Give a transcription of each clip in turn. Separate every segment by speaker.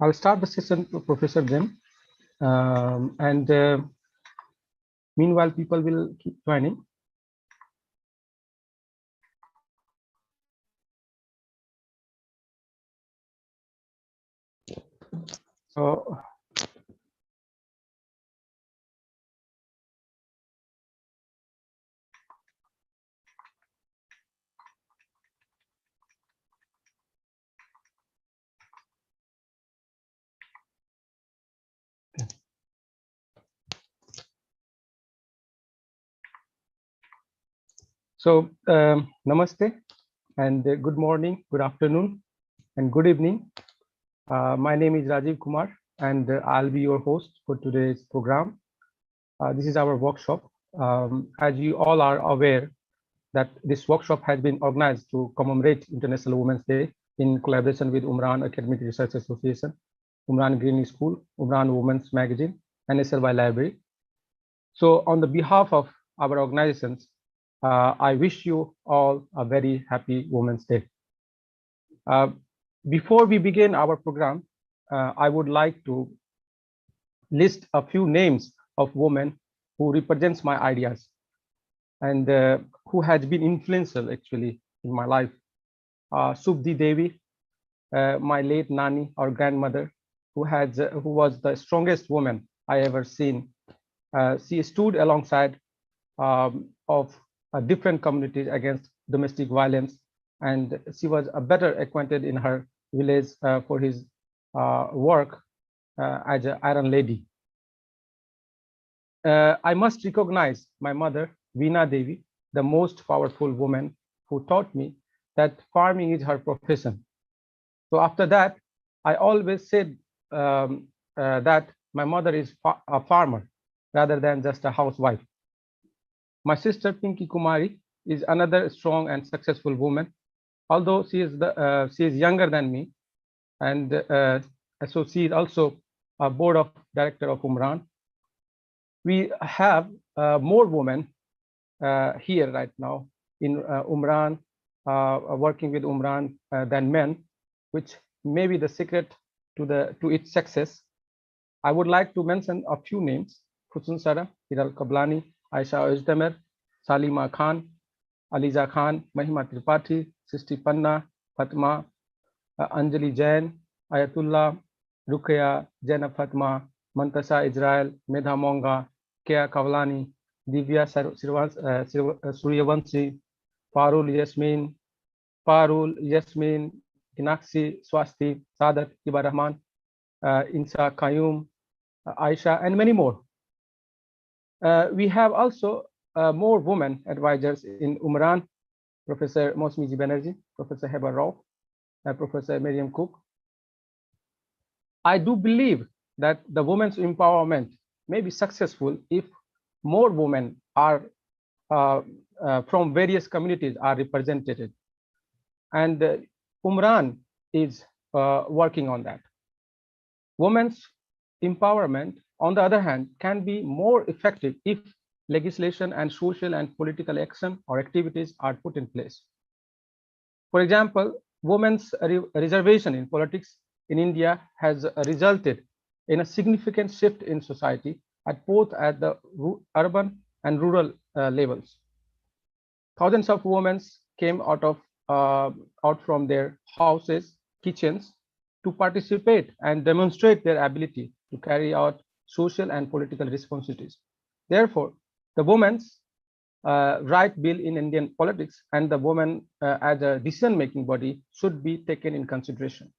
Speaker 1: I'll start the session, Professor Jim, and meanwhile, people will keep joining. So, namaste, and good morning, good afternoon, and good evening. My name is Rajiv Kumar, and I'll be your host for today's program. This is our workshop. As you all are aware, that this workshop has been organized to commemorate International Women's Day in collaboration with Umran Academic Research Association, Umran Green School, Umran Women's Magazine, and SLY Library. So on the behalf of our organizations, I wish you all a very happy Women's Day. Before we begin our program, I would like to list a few names of women who represents my ideas and who has been influential actually in my life. Subdi Devi, my late nanny or grandmother, who was the strongest woman I ever seen. She stood alongside of different communities against domestic violence, and she was better acquainted in her village for his work as an iron lady. I must recognize my mother, Veena Devi, the most powerful woman who taught me that farming is her profession. So after that, I always said that my mother is a farmer rather than just a housewife. My sister Pinky Kumari is another strong and successful woman, although she is younger than me, and so she is also a board of director of Umran. We have more women here right now in Umran, working with Umran than men, which may be the secret to its success. I would like to mention a few names: Hussain Sara, Hiral Kablani, Aisha Ojdamer, Salima Khan, Aliza Khan, Mahima Tripathi, Chishti Panna, Fatma, Anjali Jain, Ayatullah, Ruqya, Jaina Fatma, Mantasha Israel, Medha Monga, Kea Kavlani, Divya Suryavanshi, Parul Yasmin, Inakshi Swasti, Sadat Kiba Rahman, Insa Qayyum, Aisha, and many more. We have also more women advisors in Umran: Professor Mosmiji Banerjee, Professor Heba Rao, Professor Miriam Cook. I do believe that the women's empowerment may be successful if more women are from various communities are represented, and Umran is working on that. Women's empowerment, on the other hand, can be more effective if legislation and social and political action or activities are put in place. For example, women's reservation in politics in India has resulted in a significant shift in society at both at the urban and rural levels. Thousands of women came out from their houses, kitchens, to participate and demonstrate their ability to carry out social and political responsibilities. Therefore, the Women's Right Bill in Indian politics and the women as a decision-making body should be taken in consideration.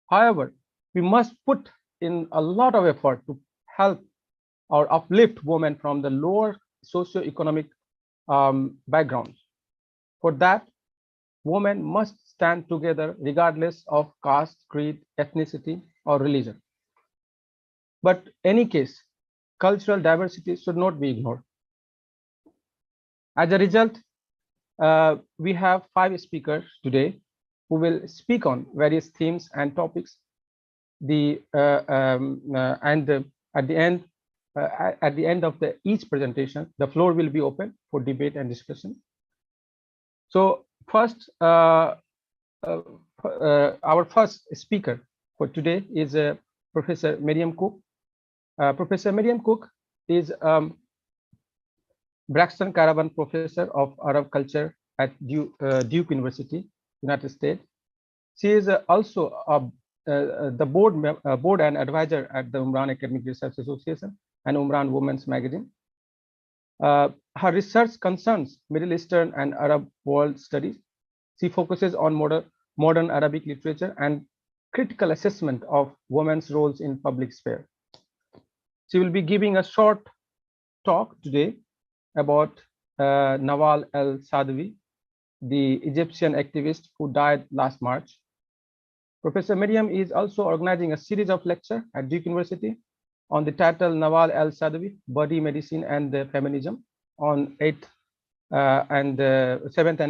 Speaker 1: However, we must put in a lot of effort to help or uplift women from the lower socio-economic backgrounds. For that, women must stand together regardless of caste, creed, ethnicity, or religion. But in any case, cultural diversity should not be ignored. As a result, we have 5 speakers today who will speak on various themes and topics. At the end of each presentation, the floor will be open for debate and discussion. So first, our first speaker for today is Professor Miriam Cook. Professor Miriam Cook is Braxton Caravan Professor of Arab Culture at Duke University, United States. She is also the board and advisor at the Umran Academic Research Association and Umran Women's Magazine. Her research concerns Middle Eastern and Arab world studies. She focuses on modern Arabic literature and critical assessment of women's roles in public sphere. She will be giving a short talk today about Nawal al-Saadawi, the Egyptian activist who died last March. Professor Miriam is also organizing a series of lectures at Duke University on the title Nawal al-Saadawi, Body Medicine and Feminism on 7th and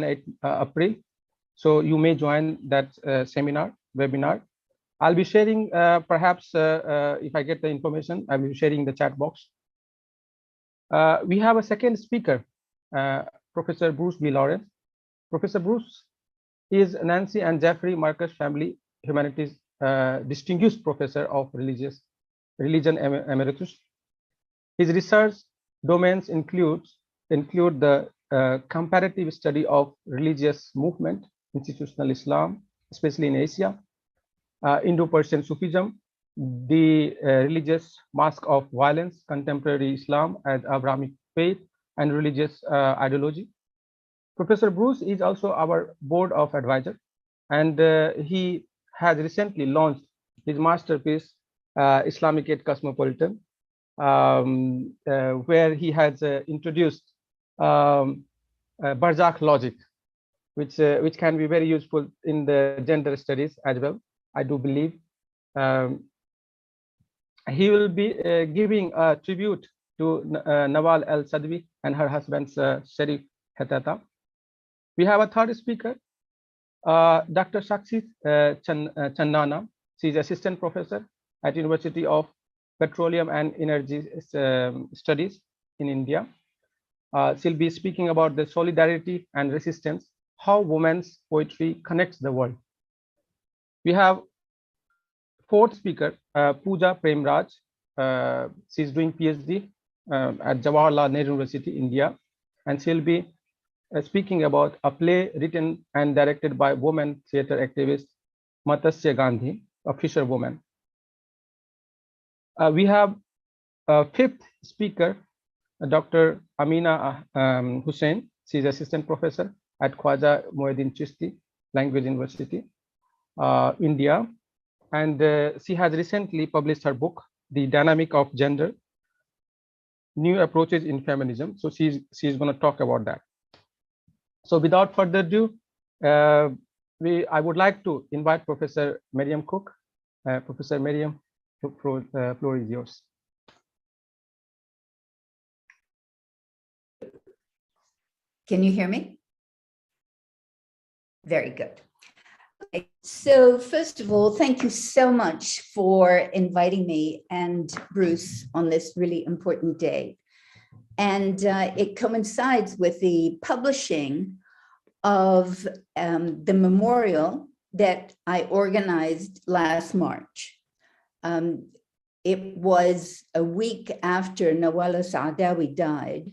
Speaker 1: 8th April. So you may join that webinar. I'll be sharing, perhaps if I get the information, I will be sharing the chat box. We have a second speaker, Professor Bruce B. Lawrence. Professor Bruce is Nancy and Jeffrey Marcus Family Humanities Distinguished Professor of Religion Emeritus. His research domains include the comparative study of religious movement, institutional Islam, especially in Asia, Indo-Persian Sufism, the religious mask of violence, contemporary Islam as Abrahamic faith, and religious ideology. Professor Bruce is also our board of advisor, and he has recently launched his masterpiece, Islamic Age Cosmopolitan, where he has introduced Barzakh logic, which can be very useful in the gender studies as well, I do believe. He will be giving a tribute to Nawal al-Saadawi and her husband, Sharif Hetata. We have a third speaker, Dr. Sakshi Chanana. She is assistant professor at University of Petroleum and Energy Studies in India. She'll be speaking about the solidarity and resistance, how women's poetry connects the world. We have fourth speaker, Pooja Premraj. She's doing PhD at Jawaharlal Nehru University, India, and she'll be speaking about a play written and directed by woman theater activist Matsyagandhi, a Fisherwoman. We have a fifth speaker, Dr. Amina Hussain. She's assistant professor at Khwaja Moinuddin Chishti Language University, India. And she has recently published her book, The Dynamic of Gender, New Approaches in Feminism. So she's going to talk about that. So without further ado, I would like to invite Professor Miriam Cook. Professor Miriam, the floor is yours.
Speaker 2: Can you hear me? Very good. Okay. So first of all, thank you so much for inviting me and Bruce on this really important day. And it coincides with the publishing of the memorial that I organized last March. It was a week after Nawal al-Saadawi died.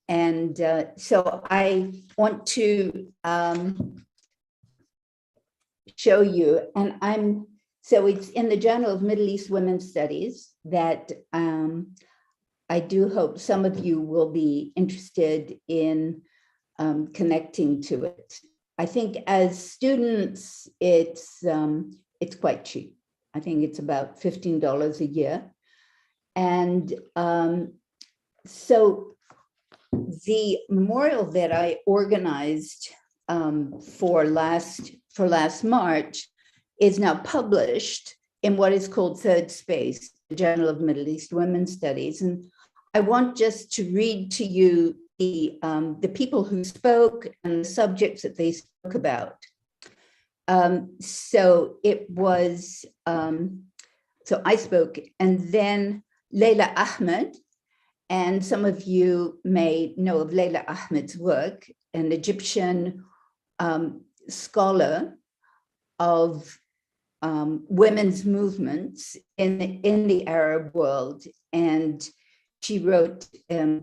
Speaker 2: And so I want to show you, and so it's in the Journal of Middle East Women's Studies that I do hope some of you will be interested in connecting to it. I think as students, it's quite cheap. I think it's about $15 a year. And so the memorial that I organized for last March is now published in what is called Third Space, the Journal of Middle East Women's Studies. And I want just to read to you the people who spoke and the subjects that they spoke about. So it was, so I spoke, and then Leila Ahmed, and some of you may know of Leila Ahmed's work, an Egyptian scholar of women's movements in the Arab world. And she wrote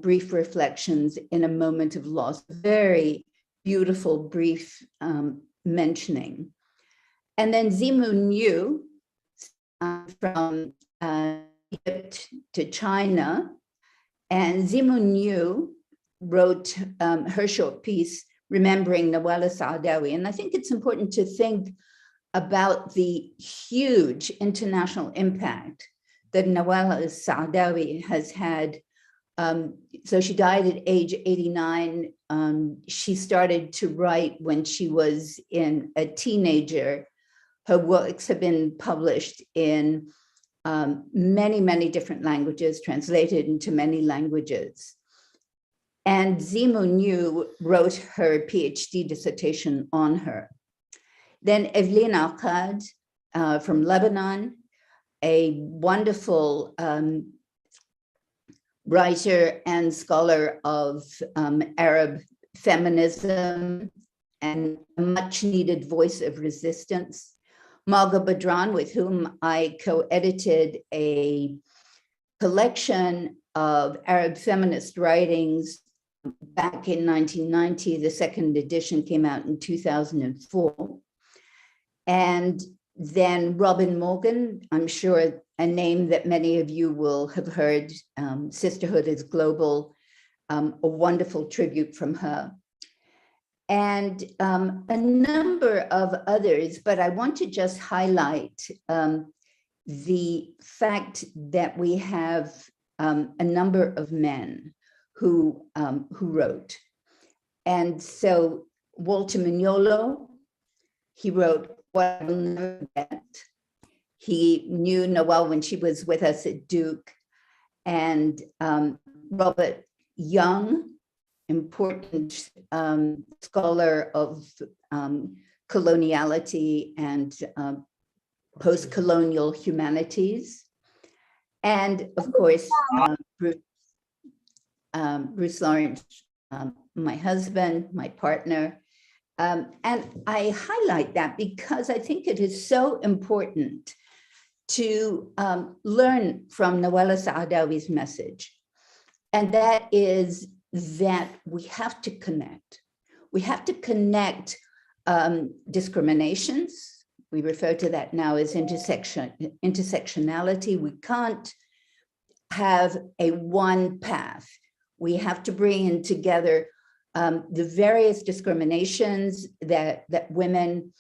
Speaker 2: brief reflections in a moment of loss, very beautiful, brief mentioning. And then Zimu New, from Egypt to China, and Zimu New wrote her short piece, Remembering Nawal Saadawi. And I think it's important to think about the huge international impact that Nawal Saadawi has had. So she died at age 89. She started to write when she was a teenager. Her works have been published in many, many different languages, translated into many languages. And Zimu New wrote her PhD dissertation on her. Then Evelyn Alqad from Lebanon, a wonderful writer and scholar of Arab feminism and a much needed voice of resistance. Malga Badran, with whom I co-edited a collection of Arab feminist writings back in 1990. The second edition came out in 2004. And then Robin Morgan, I'm sure a name that many of you will have heard, Sisterhood is Global, a wonderful tribute from her. And a number of others, but I want to just highlight the fact that we have a number of men who wrote. And so Walter Mignolo, he wrote What I Will Never Forget. He knew Nawal when she was with us at Duke. And Robert Young, important scholar of coloniality and post-colonial humanities. And of course, Bruce Lawrence, my husband, my partner. And I highlight that because I think it is so important to learn from Nawal Saadawi's message. And that is that we have to connect. We have to connect discriminations. We refer to that now as intersectionality. We can't have a one path. We have to bring in together the various discriminations that women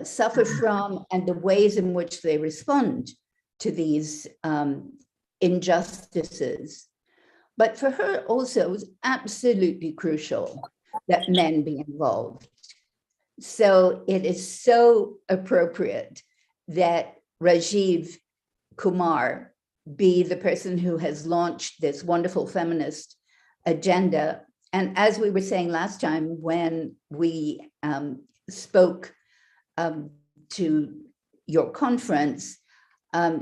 Speaker 2: suffer from and the ways in which they respond to these injustices. But for her also, it was absolutely crucial that men be involved. So it is so appropriate that Rajiv Kumar be the person who has launched this wonderful feminist agenda. And as we were saying last time, when we spoke to your conference,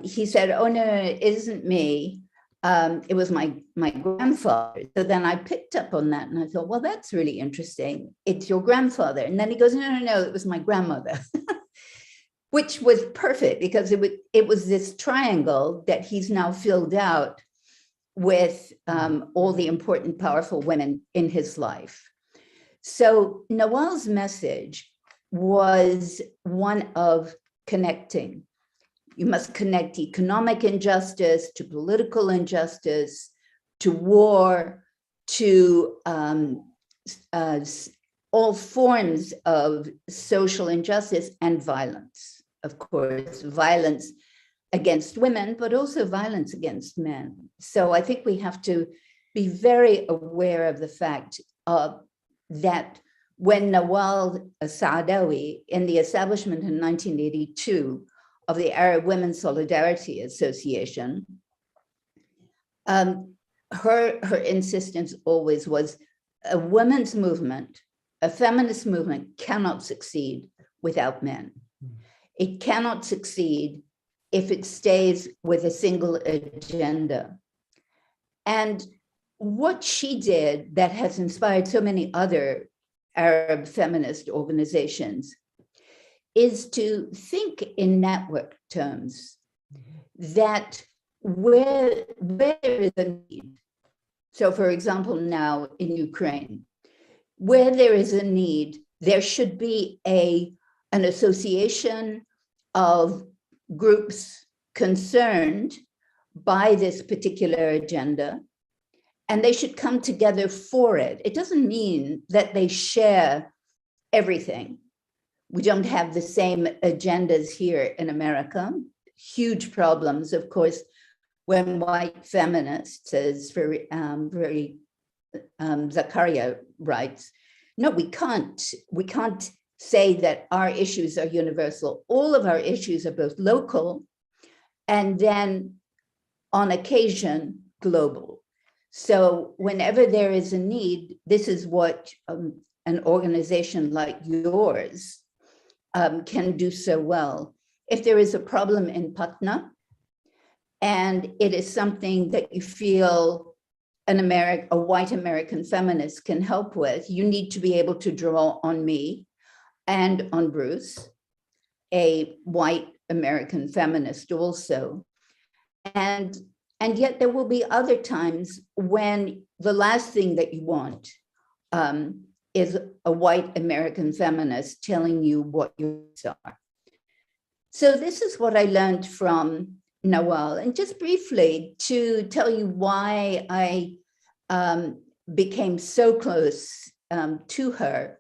Speaker 2: he said, oh, no, it isn't me. It was my grandfather. So then I picked up on that and I thought, well, that's really interesting. It's your grandfather. And then he goes, no, it was my grandmother, which was perfect because it was this triangle that he's now filled out with all the important, powerful women in his life. So Nawal's message was one of connecting. You must connect economic injustice to political injustice, to war, to all forms of social injustice and violence. Of course, violence against women, but also violence against men. So I think we have to be very aware of the fact that when Nawal Saadawi, in the establishment in 1982 of the Arab Women's Solidarity Association, her insistence always was a women's movement, a feminist movement cannot succeed without men. It cannot succeed if it stays with a single agenda. And what she did that has inspired so many other Arab feminist organizations is to think in network terms, that where there is a need, so for example, now in Ukraine, where there is a need, there should be an association of groups concerned by this particular agenda, and they should come together for it. It doesn't mean that they share everything. We don't have the same agendas here in America. Huge problems, of course, when white feminists, as Zakaria writes, no, we can't say that our issues are universal. All of our issues are both local and then on occasion global. So whenever there is a need, this is what an organization like yours can do so well. If there is a problem in Patna and it is something that you feel a white American feminist can help with, you need to be able to draw on me and on Bruce, a white American feminist also. And yet there will be other times when the last thing that you want is a white American feminist telling you what yours are. So this is what I learned from Nawal. And just briefly to tell you why I became so close to her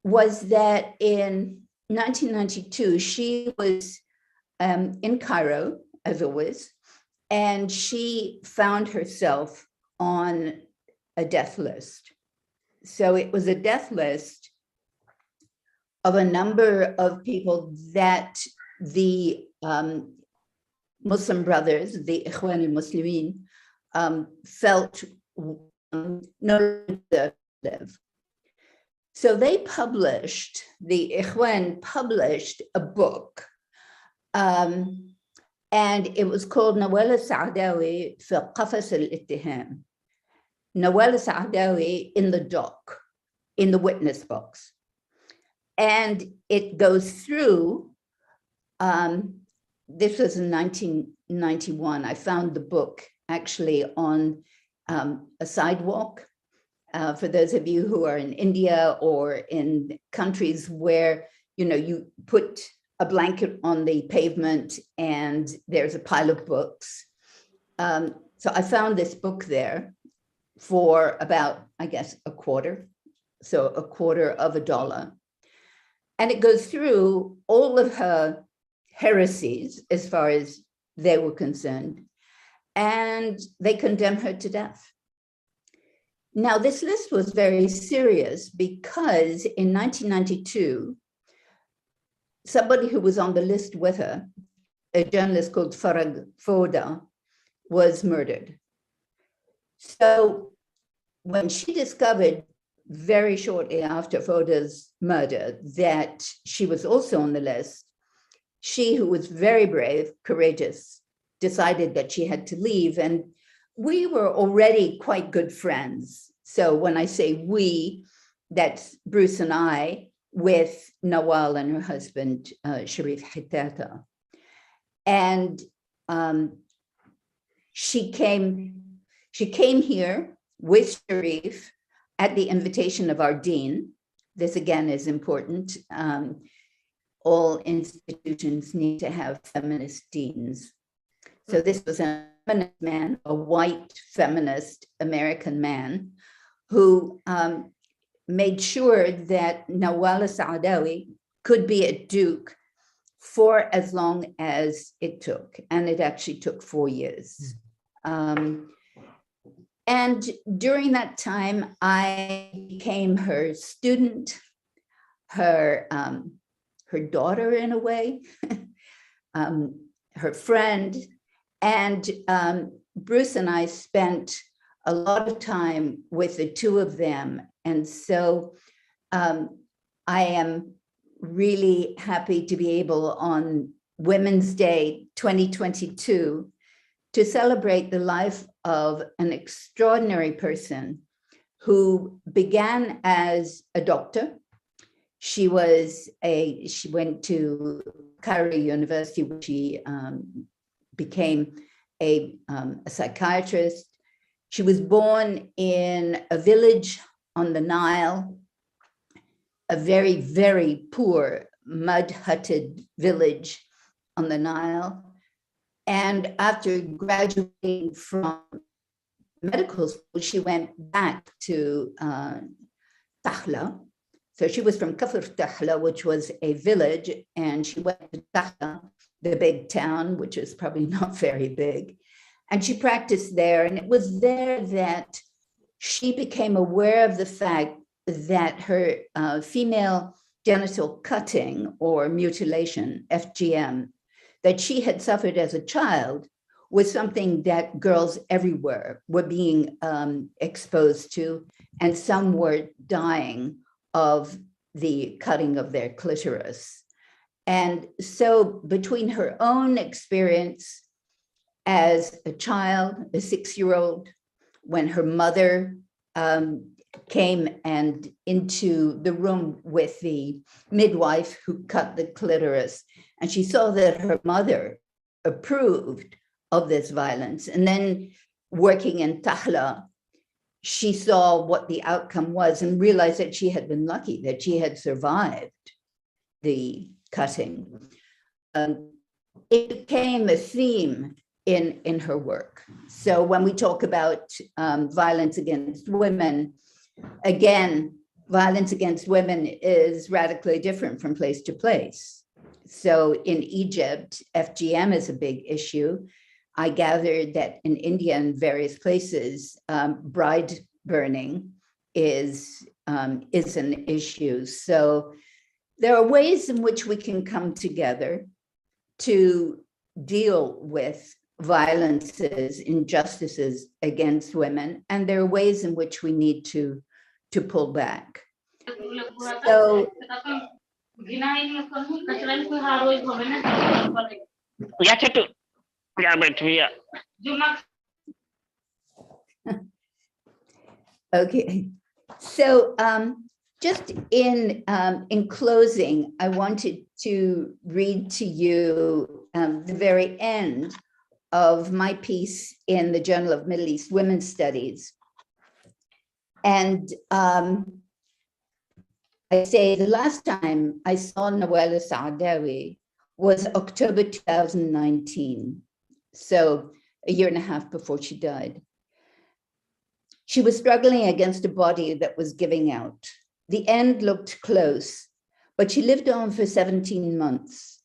Speaker 2: was that in 1992, she was in Cairo, as always, and she found herself on a death list. So it was a death list of a number of people that the Muslim brothers, the Ikhwan al-Muslimin, felt no longer live. So they published, the Ikhwan published a book, and it was called Nawal Saadawi fi Qafas al-Ittiham. Nawal Saadawi in the dock, in the witness box. And it goes through, this was in 1991. I found the book actually on a sidewalk. For those of you who are in India or in countries where, you put a blanket on the pavement and there's a pile of books. So I found this book there for about, I guess, a quarter. So $0.25. And it goes through all of her heresies as far as they were concerned, and they condemn her to death. Now, this list was very serious because in 1992, somebody who was on the list with her, a journalist called Farag Foda, was murdered. So when she discovered very shortly after Foda's murder that she was also on the list, she, who was very brave, courageous, decided that she had to leave. And we were already quite good friends. So when I say we, that's Bruce and I with Nawal and her husband, Sharif Hetata. And she came here with Sharif at the invitation of our dean. This again is important. All institutions need to have feminist deans. So this was a feminist man, a white feminist American man, who made sure that Nawal Saadawi could be at Duke for as long as it took. And it actually took 4 years. And during that time, I became her student, her daughter in a way, her friend. And Bruce and I spent a lot of time with the two of them. And so I am really happy to be able on Women's Day 2022 to celebrate the life of an extraordinary person who began as a doctor She went to Cairo University, where she became a psychiatrist. She was born in a village on the Nile, a very, very poor mud-hutted village on the Nile. And after graduating from medical school, she went back to Tahla. So she was from Kafr Tahla, which was a village, and she went to Tahla, the big town, which is probably not very big. And she practiced there. And it was there that she became aware of the fact that her female genital cutting or mutilation, FGM, that she had suffered as a child was something that girls everywhere were being exposed to, and some were dying of the cutting of their clitoris. And so between her own experience as a child, a 6-year-old, when her mother came and into the room with the midwife who cut the clitoris, and she saw that her mother approved of this violence. And then working in Tahla, she saw what the outcome was and realized that she had been lucky, that she had survived the cutting. It became a theme in her work. So when we talk about violence against women, again, violence against women is radically different from place to place. So in Egypt, FGM is a big issue. I gathered that in India and various places, bride burning is an issue. So there are ways in which we can come together to deal with violences, injustices against women, and there are ways in which we need to pull back. So okay, so just in closing, I wanted to read to you the very end of my piece in the Journal of Middle East Women's Studies. And I say the last time I saw Nawal Saadawi was October 2019, so a year and a half before she died. She was struggling against a body that was giving out. The end looked close, but she lived on for 17 months.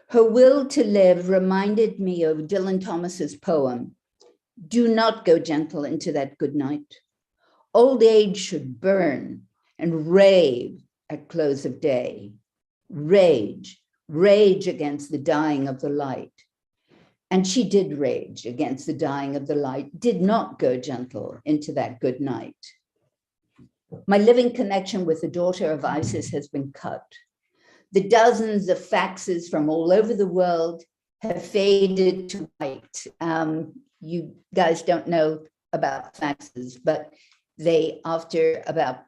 Speaker 2: Her will to live reminded me of Dylan Thomas's poem, "Do not go gentle into that good night. Old age should burn and rave at close of day. Rage, rage against the dying of the light." And she did rage against the dying of the light, did not go gentle into that good night. My living connection with the daughter of ISIS has been cut. The dozens of faxes from all over the world have faded to white. You guys don't know about faxes, but they, after about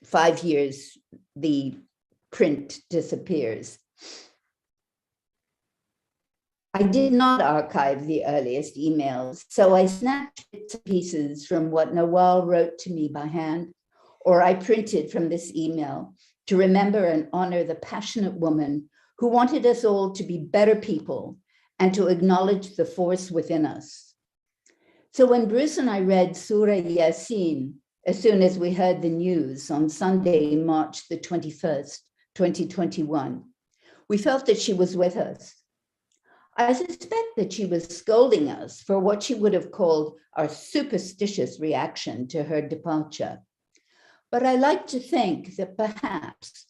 Speaker 2: 5 years, the print disappears. I did not archive the earliest emails, so I snatched bits and pieces from what Nawal wrote to me by hand, or I printed from this email to remember and honor the passionate woman who wanted us all to be better people and to acknowledge the force within us. So when Bruce and I read Surah Yasin, as soon as we heard the news on Sunday, March the 21st, 2021, we felt that she was with us. I suspect that she was scolding us for what she would have called our superstitious reaction to her departure. But I like to think that perhaps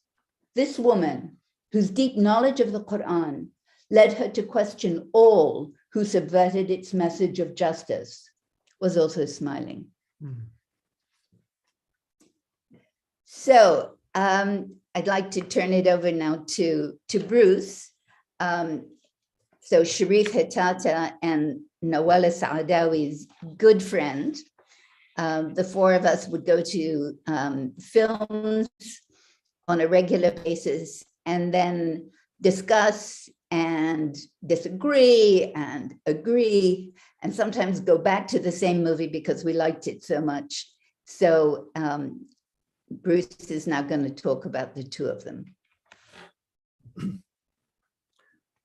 Speaker 2: this woman, whose deep knowledge of the Quran led her to question all who subverted its message of justice, was also smiling. Mm-hmm. So I'd like to turn it over now to Bruce. So Sharif Hetata and Nawal Saadawi's good friend. The four of us would go to films on a regular basis and then discuss and disagree and agree, and sometimes go back to the same movie because we liked it so much. So Bruce is now going to talk about the two of them.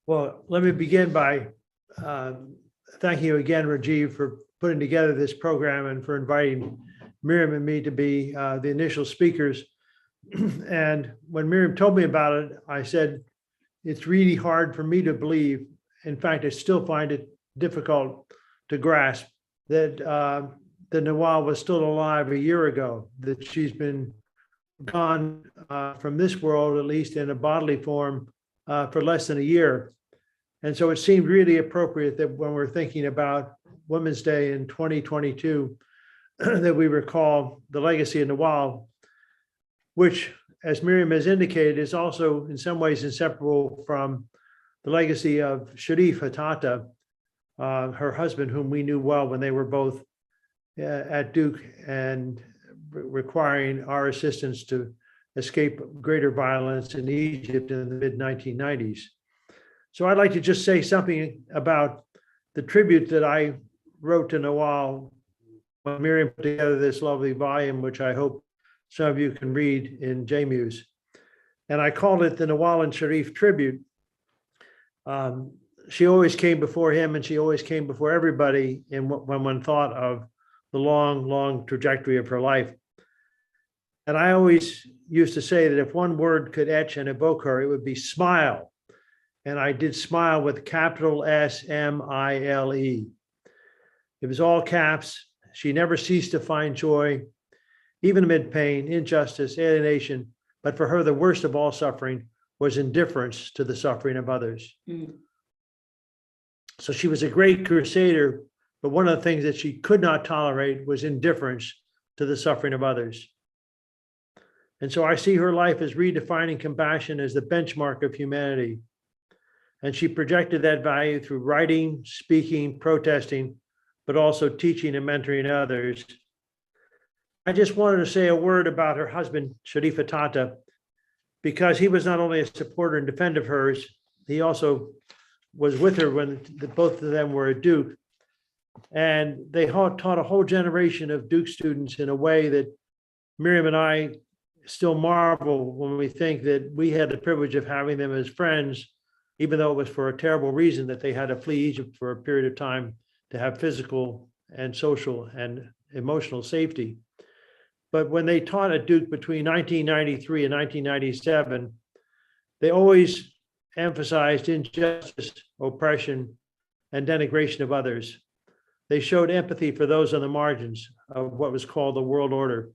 Speaker 3: Well, let me begin by thanking you again, Rajiv, for putting together this program and for inviting Miriam and me to be the initial speakers. And when Miriam told me about it, I said, it's really hard for me to believe. In fact, I still find it difficult to grasp that Nawal was still alive a year ago, that she's been gone from this world, at least in a bodily form, for less than a year. And so it seemed really appropriate that when we're thinking about Women's Day in 2022, that we recall the legacy of Nawal, which, as Miriam has indicated, is also in some ways inseparable from the legacy of Sharif Hetata, her husband, whom we knew well when they were both at Duke and requiring our assistance to escape greater violence in Egypt in the mid-1990s. So I'd like to just say something about the tribute that I wrote to Nawal when Miriam put together this lovely volume, which I hope some of you can read in JMUS. And I called it the Nawal and Sharif Tribute. She always came before him, and she always came before everybody when one thought of the long, long trajectory of her life. And I always used to say that if one word could etch and evoke her, it would be smile. And I did smile with capital S-M-I-L-E. It was all caps. She never ceased to find joy, even amid pain, injustice, alienation. But for her, the worst of all suffering was indifference to the suffering of others. Mm. So she was a great crusader, but one of the things that she could not tolerate was indifference to the suffering of others. And so I see her life as redefining compassion as the benchmark of humanity. And she projected that value through writing, speaking, protesting, but also teaching and mentoring others. I just wanted to say a word about her husband, Sharifa Tata, because he was not only a supporter and defender of hers, he also was with her when both of them were at Duke. And they taught a whole generation of Duke students in a way that Miriam and I still marvel when we think that we had the privilege of having them as friends, even though it was for a terrible reason that they had to flee Egypt for a period of time to have physical and social and emotional safety. But when they taught at Duke between 1993 and 1997, they always emphasized injustice, oppression, and denigration of others. They showed empathy for those on the margins of what was called the world order.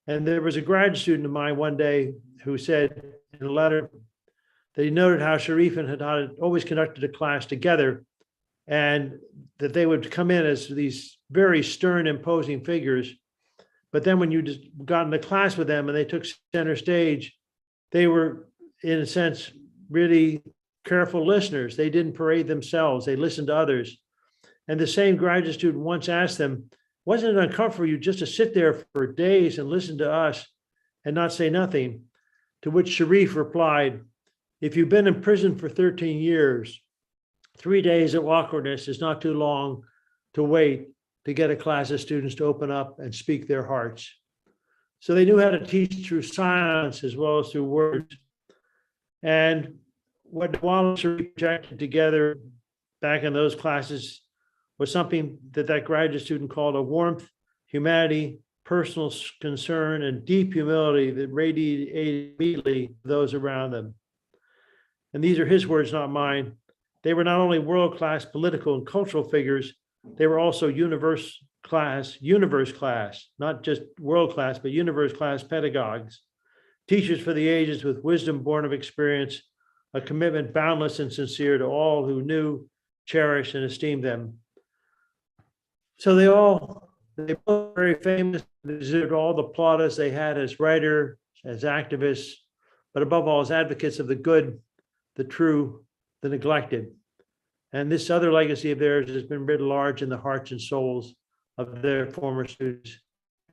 Speaker 3: And there was a grad student of mine one day who said in a letter that he noted how Sharif and Hetata always conducted a class together, and that they would come in as these very stern, imposing figures. But then when you just got in the class with them and they took center stage, they were, in a sense, really careful listeners. They didn't parade themselves. They listened to others. And the same graduate student once asked them, wasn't it uncomfortable for you just to sit there for days and listen to us and not say nothing? To which Sharif replied, if you've been in prison for 13 years, 3 days of awkwardness is not too long to wait to get a class of students to open up and speak their hearts. So they knew how to teach through silence as well as through words. And what Nawal and Sharif projected together back in those classes was something that graduate student called a warmth, humanity, personal concern, and deep humility that radiated immediately those around them. And these are his words, not mine. They were not only world-class political and cultural figures, they were also universe class, not just world-class, but universe-class pedagogues, teachers for the ages with wisdom born of experience, a commitment boundless and sincere to all who knew, cherished, and esteemed them. So they both very famous, deserved all the plaudits they had as writers, as activists, but above all as advocates of the good, the true, the neglected. And this other legacy of theirs has been writ large in the hearts and souls of their former students.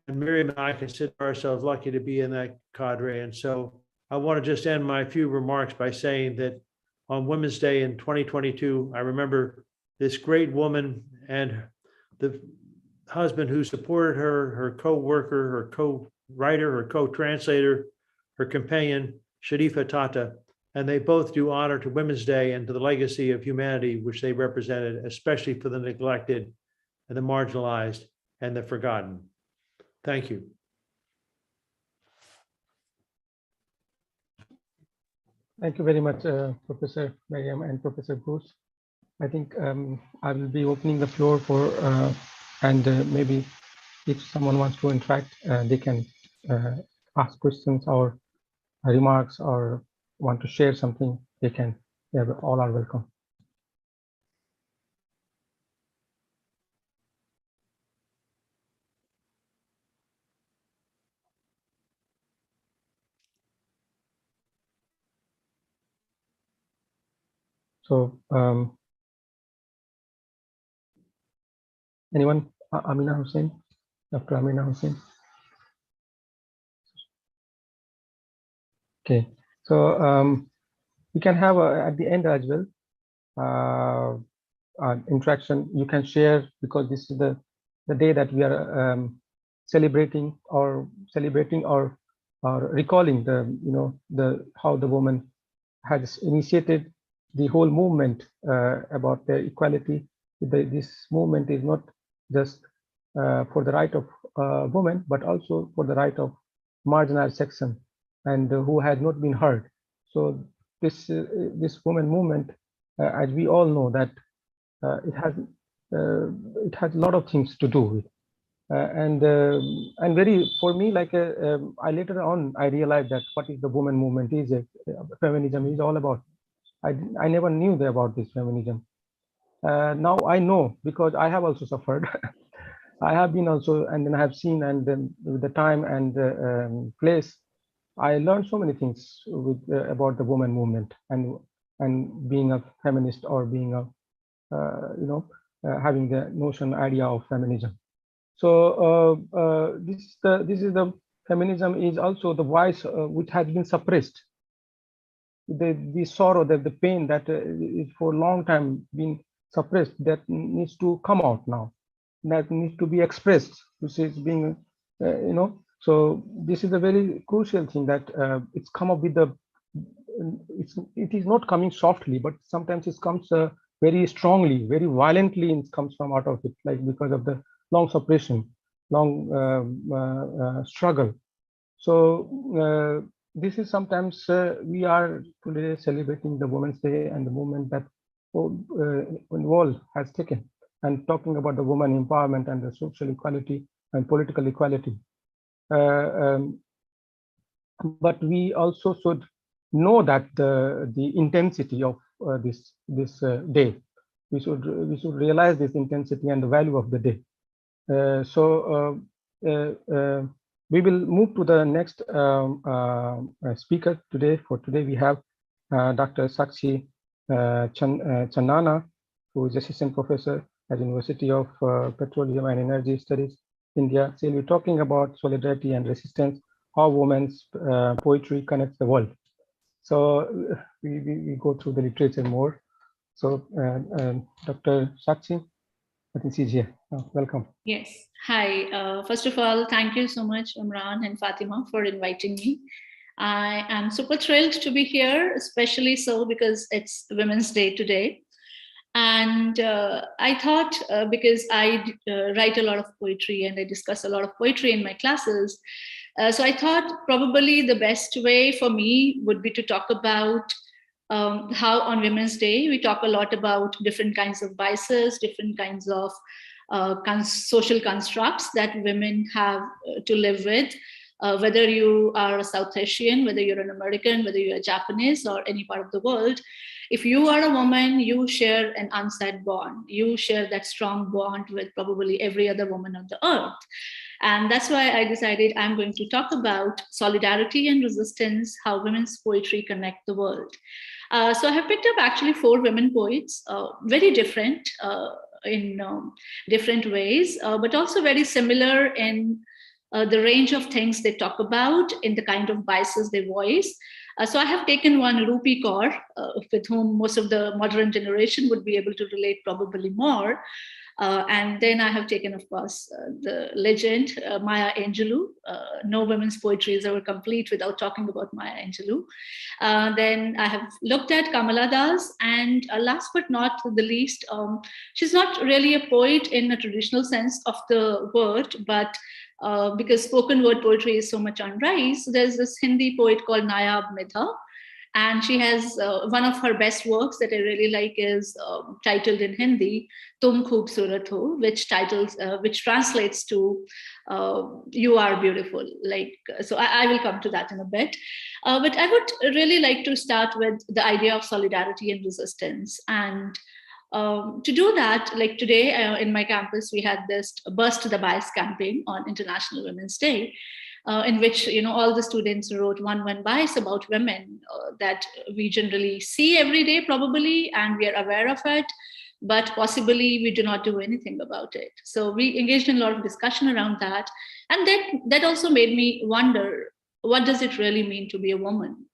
Speaker 3: And Miriam and I consider ourselves lucky to be in that cadre. And so I want to just end my few remarks by saying that on Women's Day in 2022, I remember this great woman and the husband who supported her, her co-worker, her co-writer, her co-translator, her companion, Sharifa Tata, and they both do honor to Women's Day and to the legacy of humanity which they represented, especially for the neglected and the marginalized and the forgotten. Thank you.
Speaker 1: Thank you very much, Professor Miriam and Professor Bruce. I think I will be opening the floor for, and maybe if someone wants to interact, they can ask questions or remarks or want to share something, they can. Yeah, all are welcome. So, anyone? Amina Hussain, Dr. Amina Hussain. Okay, so we can have at the end as well interaction. You can share, because this is the day that we are celebrating or recalling the how the woman has initiated the whole movement about the equality. This movement is not just for the right of women, but also for the right of marginalized section and who had not been heard. So this women movement, as we all know, that it has a lot of things to do with, and very, for me, like I later on I realized that what is the women movement is. Feminism is all about. I never knew about this feminism. Now I know, because I have also suffered. I have been also, and then I have seen, and then with the time and place, I learned so many things with about the women movement and being a feminist, or being a having the notion idea of feminism. So this is the feminism is also the voice which has been suppressed. The sorrow, the pain that is for a long time been suppressed, that needs to come out now, that needs to be expressed, which is being so this is a very crucial thing, that it's come up with the it is not coming softly, but sometimes it comes very strongly, very violently, and it comes from out of it, like because of the long suppression, long struggle. So this is sometimes we are today celebrating the Women's Day and the movement that Nawal has taken, and talking about the woman empowerment and the social equality and political equality. But we also should know that the intensity of this day. We should realize this intensity and the value of the day. So we will move to the next speaker today. For today, we have Dr. Sakshi Chanana, who is assistant professor at University of Petroleum and Energy Studies, India. So we'll be talking about solidarity and resistance, how women's poetry connects the world. So we go through the literature more. So Dr. Sakshi, I think she's here. Welcome.
Speaker 4: Yes. Hi. First of all, thank you so much, Umran and Fatima, for inviting me. I am super thrilled to be here, especially so because it's Women's Day today. And I thought, because I write a lot of poetry and I discuss a lot of poetry in my classes, so I thought probably the best way for me would be to talk about how on Women's Day, we talk a lot about different kinds of biases, different kinds of social constructs that women have to live with, whether you are a South Asian, whether you're an American, whether you're Japanese or any part of the world. If you are a woman, you share an unsaid bond. You share that strong bond with probably every other woman on the earth. And that's why I decided I'm going to talk about solidarity and resistance, how women's poetry connect the world. So I have picked up actually 4 women poets, very different in different ways, but also very similar in the range of things they talk about, in the kind of biases they voice. So I have taken one Rupee Kaur, with whom most of the modern generation would be able to relate probably more. And then I have taken, of course, the legend, Maya Angelou. No women's poetry is ever complete without talking about Maya Angelou. Then I have looked at Kamala Das, and last but not the least, she's not really a poet in a traditional sense of the word, but because spoken word poetry is so much on rise, there's this Hindi poet called Nayab Midha. And she has one of her best works that I really like is titled in Hindi, Tum Khoobsurat Ho, which translates to you are beautiful. So I will come to that in a bit. But I would really like to start with the idea of solidarity and resistance. And to do that, like today in my campus, we had this Burst the Bias campaign on International Women's Day. In which all the students wrote one bias about women that we generally see every day probably, and we are aware of it, but possibly we do not do anything about it. So we engaged in a lot of discussion around that, and that also made me wonder, what does it really mean to be a woman,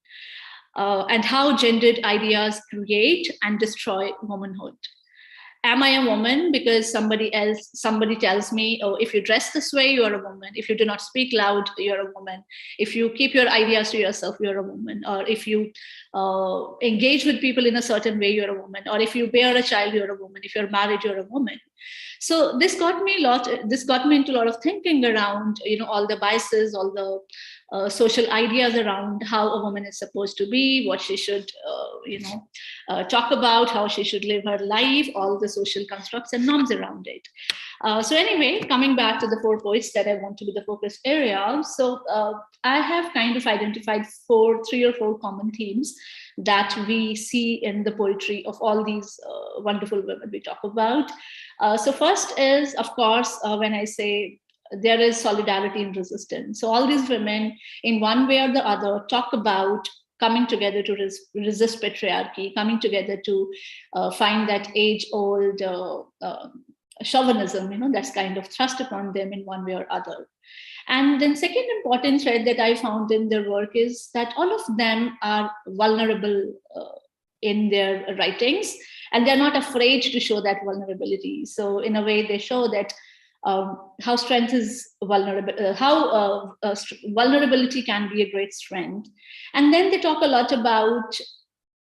Speaker 4: and how gendered ideas create and destroy womanhood. Am I a woman because somebody tells me, oh, if you dress this way, you're a woman. If you do not speak loud, you're a woman. If you keep your ideas to yourself, you're a woman. Or if you engage with people in a certain way, you're a woman. Or if you bear a child, you're a woman. If you're married, you're a woman. So this got me into a lot of thinking around, all the biases, all the social ideas around how a woman is supposed to be, what she should, talk about, how she should live her life, all the social constructs and norms around it. So anyway, coming back to the 4 poets that I want to be the focus area. So I have kind of identified 3 or 4 common themes that we see in the poetry of all these wonderful women we talk about. So first is, of course, when I say there is solidarity and resistance. So all these women, in one way or the other, talk about coming together to resist patriarchy, coming together to find that age-old chauvinism, that's kind of thrust upon them in one way or other. And then second important thread that I found in their work is that all of them are vulnerable in their writings, and they're not afraid to show that vulnerability. So in a way, they show that how strength is vulnerable, how vulnerability can be a great strength. And then they talk a lot about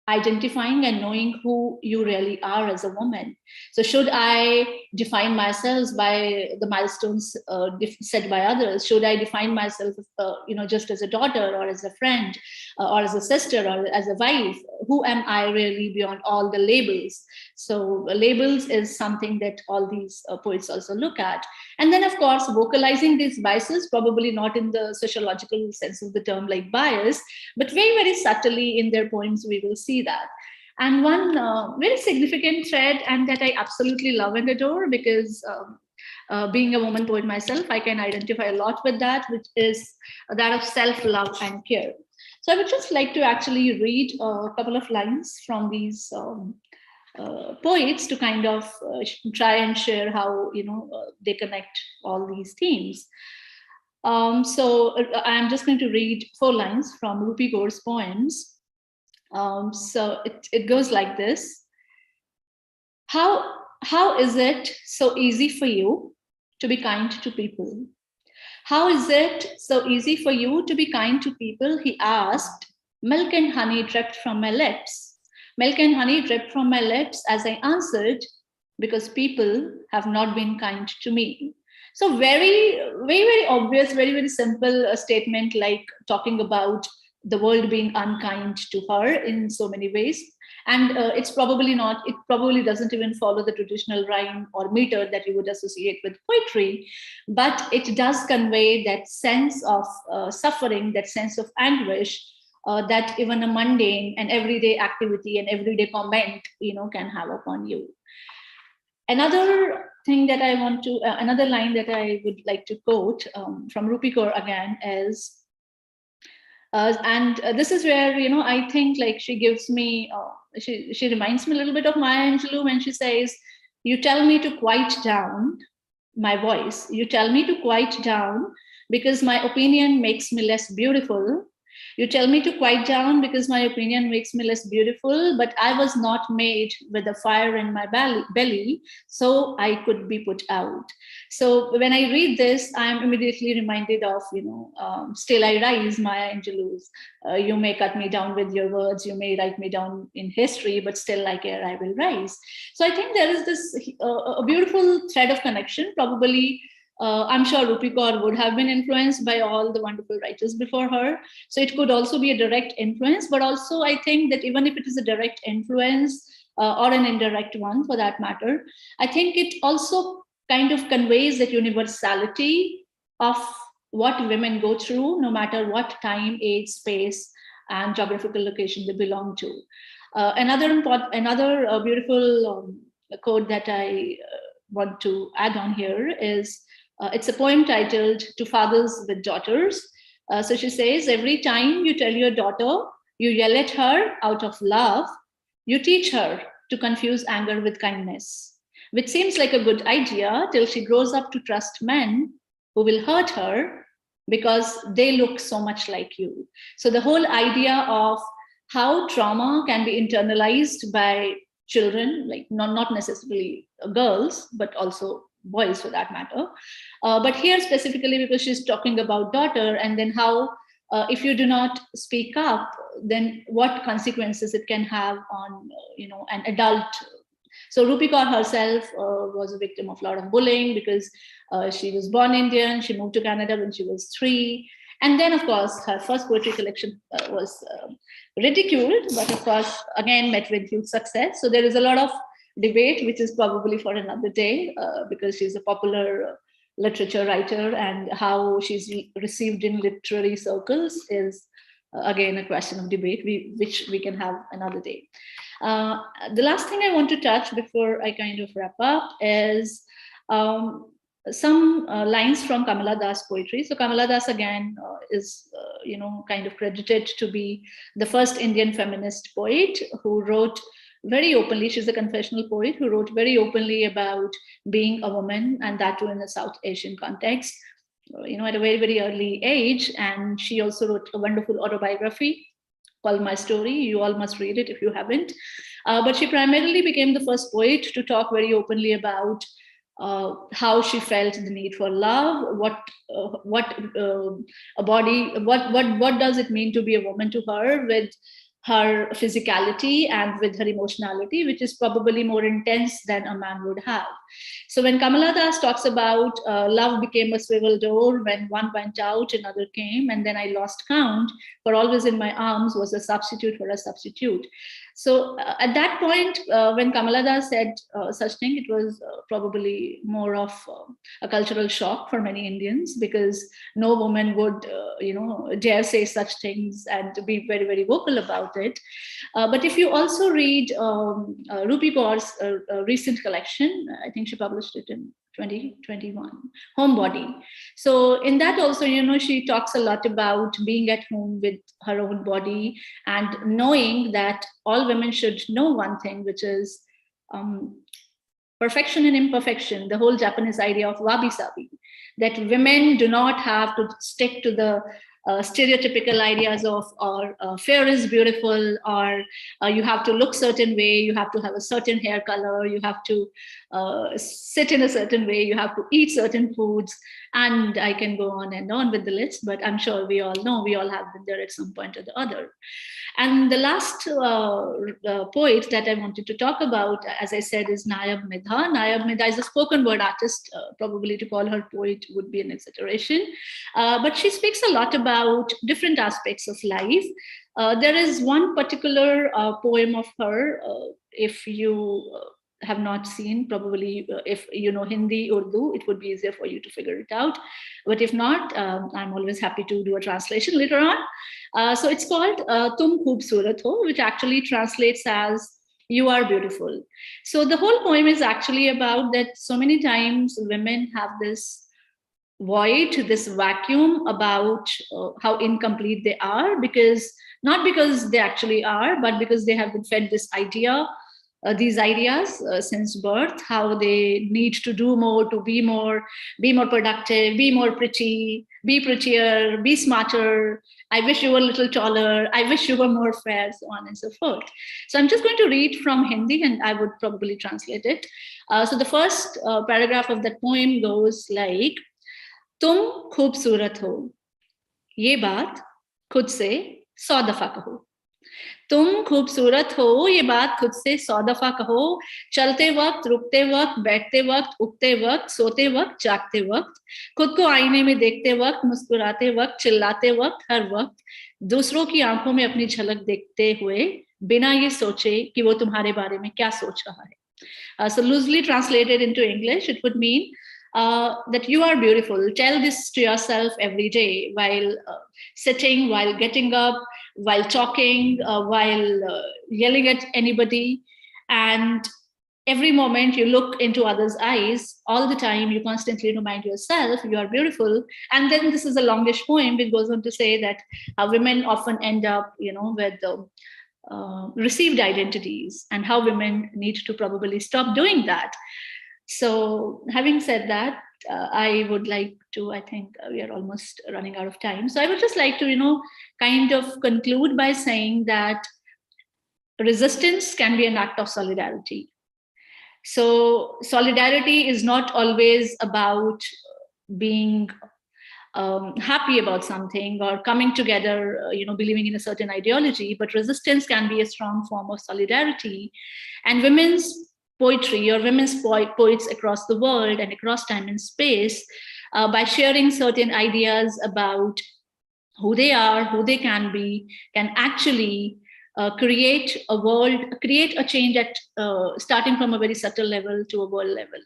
Speaker 4: identifying and knowing who you really are as a woman. So should I define myself by the milestones set by others? Should I define myself, just as a daughter or as a friend or as a sister or as a wife? Who am I really beyond all the labels? So labels is something that all these poets also look at. And then, of course, vocalizing these biases, probably not in the sociological sense of the term like bias, but very, very subtly in their poems, we will see that. And one very significant thread, and that I absolutely love and adore, because being a woman poet myself, I can identify a lot with that, which is that of self-love and care. So I would just like to actually read a couple of lines from these poets to kind of try and share how they connect all these themes. So I'm just going to read 4 lines from Rupee Gould's poems. So it goes like this. How is it so easy for you to be kind to people? How is it so easy for you to be kind to people? He asked. Milk and honey dripped from my lips. Milk and honey dripped from my lips as I answered, because people have not been kind to me. So very, very, very obvious, very, very simple statement, like talking about the world being unkind to her in so many ways. And it probably doesn't even follow the traditional rhyme or meter that you would associate with poetry, but it does convey that sense of suffering, that sense of anguish, that even a mundane and everyday activity and everyday comment, can have upon you. Another thing that another line that I would like to quote from Rupee Kaur again is, and this is where, I think like she gives me, she reminds me a little bit of Maya Angelou when she says, you tell me to quiet down my voice. You tell me to quiet down because my opinion makes me less beautiful. You tell me to quiet down because my opinion makes me less beautiful, but I was not made with a fire in my belly, so I could be put out. So when I read this, I'm immediately reminded of, Still I Rise, Maya Angelou's. You may cut me down with your words, you may write me down in history, but still like air I will rise. So I think there is this a beautiful thread of connection. Probably I'm sure Rupee Kaur would have been influenced by all the wonderful writers before her. So it could also be a direct influence, but also I think that even if it is a direct influence or an indirect one for that matter, I think it also kind of conveys that universality of what women go through, no matter what time, age, space, and geographical location they belong to. Another beautiful quote that I want to add on here is, it's a poem titled To Fathers with Daughters. So she says, every time you tell your daughter, you yell at her out of love, you teach her to confuse anger with kindness, which seems like a good idea till she grows up to trust men who will hurt her because they look so much like you. So the whole idea of how trauma can be internalized by children, like not necessarily girls, but also boys for that matter. But here specifically because she's talking about daughter, and then how if you do not speak up, then what consequences it can have on an adult. So Rupee Kaur herself was a victim of a lot of bullying because she was born Indian. She moved to Canada when she was 3. And then, of course, her first poetry collection was ridiculed, but of course, again, met with huge success. So there is a lot of debate, which is probably for another day, because she's a popular literature writer, and how she's received in literary circles is, again, a question of debate, which we can have another day. The last thing I want to touch before I kind of wrap up is some lines from Kamala Das poetry. So Kamala Das again is kind of credited to be the first Indian feminist poet who wrote very openly. She's a confessional poet who wrote very openly about being a woman, and that too in a South Asian context, at a very, very early age. And she also wrote a wonderful autobiography called My Story. You all must read it if you haven't. But she primarily became the first poet to talk very openly about how she felt the need for love, what does it mean to be a woman to her, with her physicality and with her emotionality, which is probably more intense than a man would have. So when Kamala Das talks about love became a swivel door, when one went out, another came, and then I lost count, for always in my arms was a substitute for a substitute. So at that point, when Kamala Das said such thing, it was probably more of a cultural shock for many Indians, because no woman would, dare say such things and to be very, very vocal about it. But if you also read Rupee Kaur's recent collection, I think she published it in 2021, Homebody. So in that also, she talks a lot about being at home with her own body, and knowing that all women should know one thing, which is perfection and imperfection, the whole Japanese idea of wabi-sabi, that women do not have to stick to the stereotypical ideas of, or fair is beautiful, or you have to look certain way, you have to have a certain hair color, you have to sit in a certain way, you have to eat certain foods, and I can go on and on with the list, but I'm sure we all know, we all have been there at some point or the other. And the last poet that I wanted to talk about, as I said, is Nayab Midha. Nayab Midha is a spoken word artist. Probably to call her poet would be an exaggeration. But she speaks a lot about different aspects of life. There is one particular poem of her, if you have not seen, probably if you know Hindi, Urdu, it would be easier for you to figure it out. But if not, I'm always happy to do a translation later on. So it's called Tum Khoobsurat Ho, which actually translates as you are beautiful. So the whole poem is actually about that so many times women have this void, this vacuum about how incomplete they are, because not because they actually are, but because they have been fed this idea these ideas since birth, how they need to do more, to be more productive, be more pretty, be prettier, be smarter. I wish you were a little taller. I wish you were more fair, so on and so forth. So I'm just going to read from Hindi, and I would probably translate it. So the first paragraph of that poem goes like, "Tum khoobsurat ho, ye baat khud se 100 dafa kaho. तुम खूबसूरत हो, ये बात खुद से 100 दफा कहो, चलते वक्त, रुकते वक्त, बैठते वक्त, उठते वक्त, सोते वक्त, जागते वक्त, खुद को आईने में देखते वक्त, मुस्कुराते वक्त, चिल्लाते वक्त, हर वक्त, दूसरों की आंखों में अपनी झलक देखते हुए, बिना ये सोचे कि वो तुम्हारे बारे में क्या सोच रहा है." So loosely translated into English, it would mean that you are beautiful. Tell this to yourself every day while sitting, while getting up, while talking, while yelling at anybody. And every moment you look into others' eyes, all the time you constantly remind yourself you are beautiful. And then this is a longish poem which goes on to say that women often end up, with received identities, and how women need to probably stop doing that. So having said that, I would like to, I think we are almost running out of time. So I would just like to, kind of conclude by saying that resistance can be an act of solidarity. So solidarity is not always about being happy about something or coming together, believing in a certain ideology, but resistance can be a strong form of solidarity. And women's poetry, or women's poets across the world and across time and space, by sharing certain ideas about who they are, who they can be, can actually create a change at starting from a very subtle level to a world level.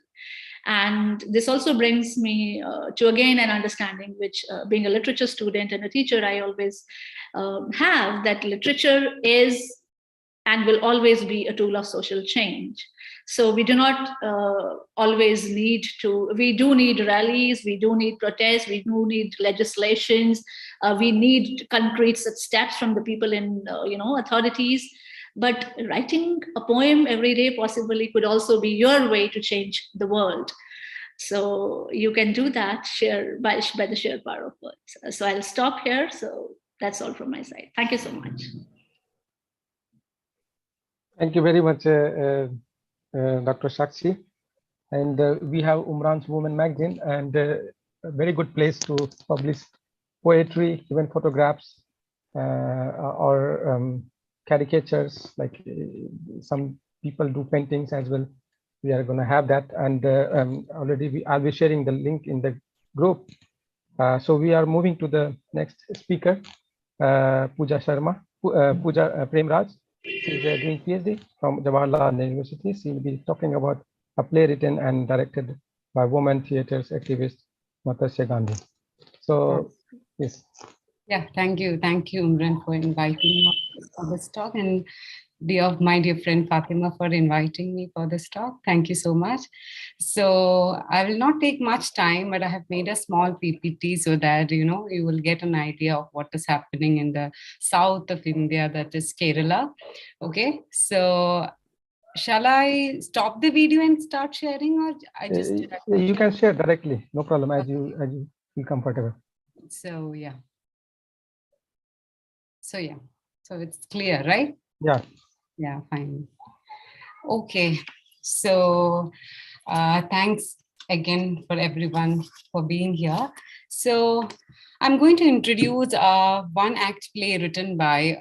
Speaker 4: And this also brings me to again an understanding, which being a literature student and a teacher, I always have, that literature is and will always be a tool of social change. So we do not always need to, we do need rallies, we do need protests, we do need legislations, we need concrete steps from the people in, authorities. But writing a poem every day possibly could also be your way to change the world. So you can do that by the sheer power of words. So I'll stop here. So that's all from my side. Thank you so much.
Speaker 1: Thank you very much, Dr. Sakshi. And we have Umran's Woman magazine, and a very good place to publish poetry, even photographs, or caricatures, like some people do paintings as well. We are going to have that, and already I'll be sharing the link in the group. So we are moving to the next speaker, Pooja Premraj. She's doing PhD from Jawaharlal University. She will be talking about a play written and directed by woman theatres activist Matsyagandhi. So, yes.
Speaker 5: Yeah, thank you, Umran, for inviting me for this talk, and my dear friend Fatima for inviting me for this talk. Thank you so much. So I will not take much time, but I have made a small PPT so that you will get an idea of what is happening in the south of India, that is Kerala. Okay, so shall I stop the video and start sharing, or I just
Speaker 1: you can share directly, no problem, as you feel comfortable.
Speaker 5: So yeah. So it's clear, right?
Speaker 1: Yeah.
Speaker 5: Yeah, fine. Okay, so thanks again for everyone for being here. So I'm going to introduce one act play written by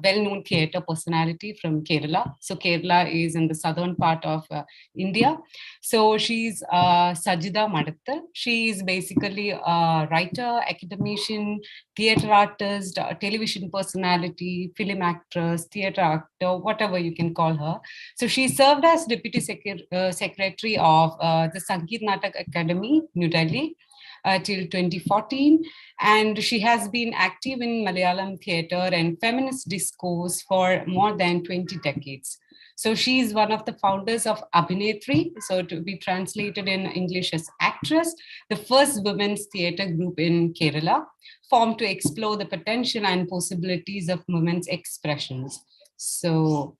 Speaker 5: well-known theatre personality from Kerala. So Kerala is in the southern part of India. So she's Sajida Madattal. She is basically a writer, academician, theatre artist, television personality, film actress, theatre actor, whatever you can call her. So she served as Deputy Secretary of the Sangeet Natak Academy, New Delhi, till 2014, and she has been active in Malayalam theatre and feminist discourse for more than 20 decades. So she is one of the founders of Abhinetri, so to be translated in English as actress, the first women's theatre group in Kerala, formed to explore the potential and possibilities of women's expressions. So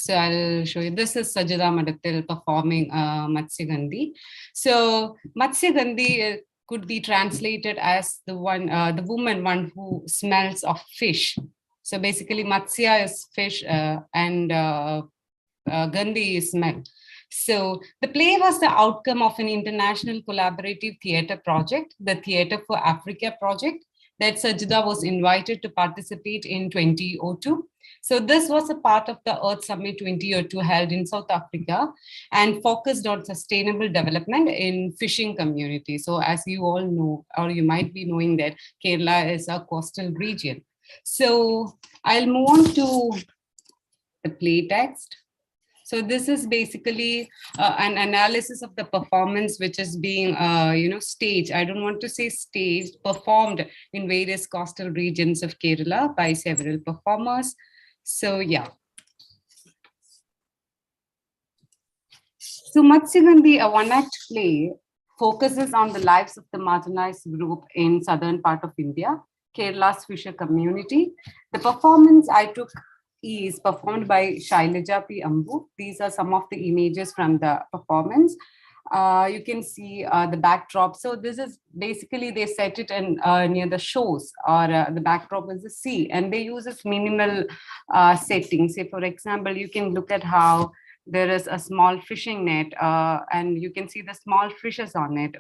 Speaker 5: So I'll show you. This is Sajida Madatil performing Matsyagandhi. So Matsyagandhi could be translated as the woman who smells of fish. So basically Matsya is fish and Gandhi is smell. So the play was the outcome of an international collaborative theatre project, the Theatre for Africa project, that Sajida was invited to participate in 2002. So this was a part of the Earth Summit 2002 held in South Africa and focused on sustainable development in fishing community. So as you all know, or you might be knowing that Kerala is a coastal region. So I'll move on to the play text. So this is basically an analysis of the performance which is being, staged. I don't want to say staged, performed in various coastal regions of Kerala by several performers. So yeah. So Matsyagandhi, a one-act play, focuses on the lives of the marginalized group in southern part of India, Kerala's fisher community. The performance I took is performed by Shailaja P. Ambu. These are some of the images from the performance. You can see the backdrop. So this is basically, they set it in near the shores, or the backdrop is the sea, and they use this minimal settings. Say, for example, you can look at how there is a small fishing net, and you can see the small fishes on it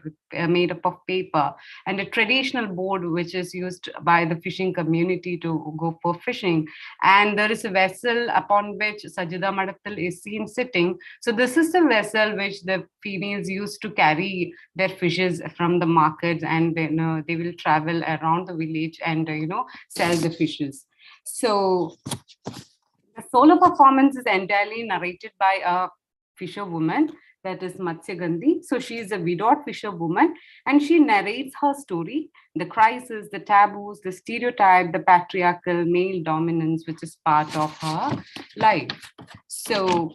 Speaker 5: made up of paper, and a traditional board which is used by the fishing community to go for fishing. And there is a vessel upon which Sajida Madatil is seen sitting. So this is the vessel which the females use to carry their fishes from the markets, and then they will travel around the village and sell the fishes. So the solo performance is entirely narrated by a fisherwoman, that is Matsyagandhi. So she is a widowed fisherwoman, and she narrates her story, the crisis, the taboos, the stereotype, the patriarchal male dominance, which is part of her life. So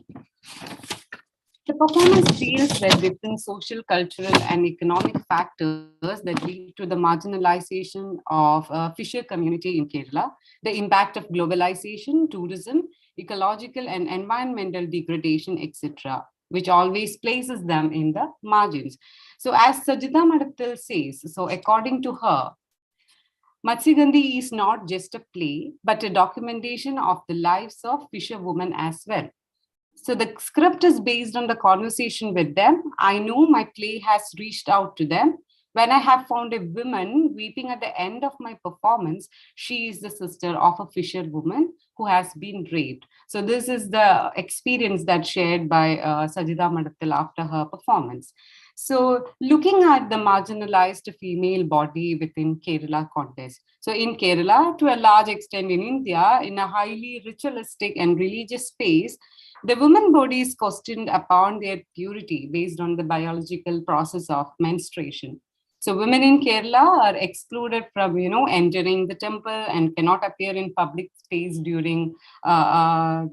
Speaker 5: the performance deals with different social, cultural, and economic factors that lead to the marginalization of fisher community in Kerala, the impact of globalization, tourism, ecological and environmental degradation, etc., which always places them in the margins. So as Sajida Madatil says, so according to her, Matsyagandhi is not just a play, but a documentation of the lives of fisherwomen as well. So the script is based on the conversation with them. I know my play has reached out to them. When I have found a woman weeping at the end of my performance, she is the sister of a fisherwoman who has been raped. So this is the experience that's shared by Sajida Madatil after her performance. So looking at the marginalized female body within Kerala context. So in Kerala, to a large extent in India, in a highly ritualistic and religious space, the woman body is questioned upon their purity based on the biological process of menstruation. So women in Kerala are excluded from, entering the temple and cannot appear in public space during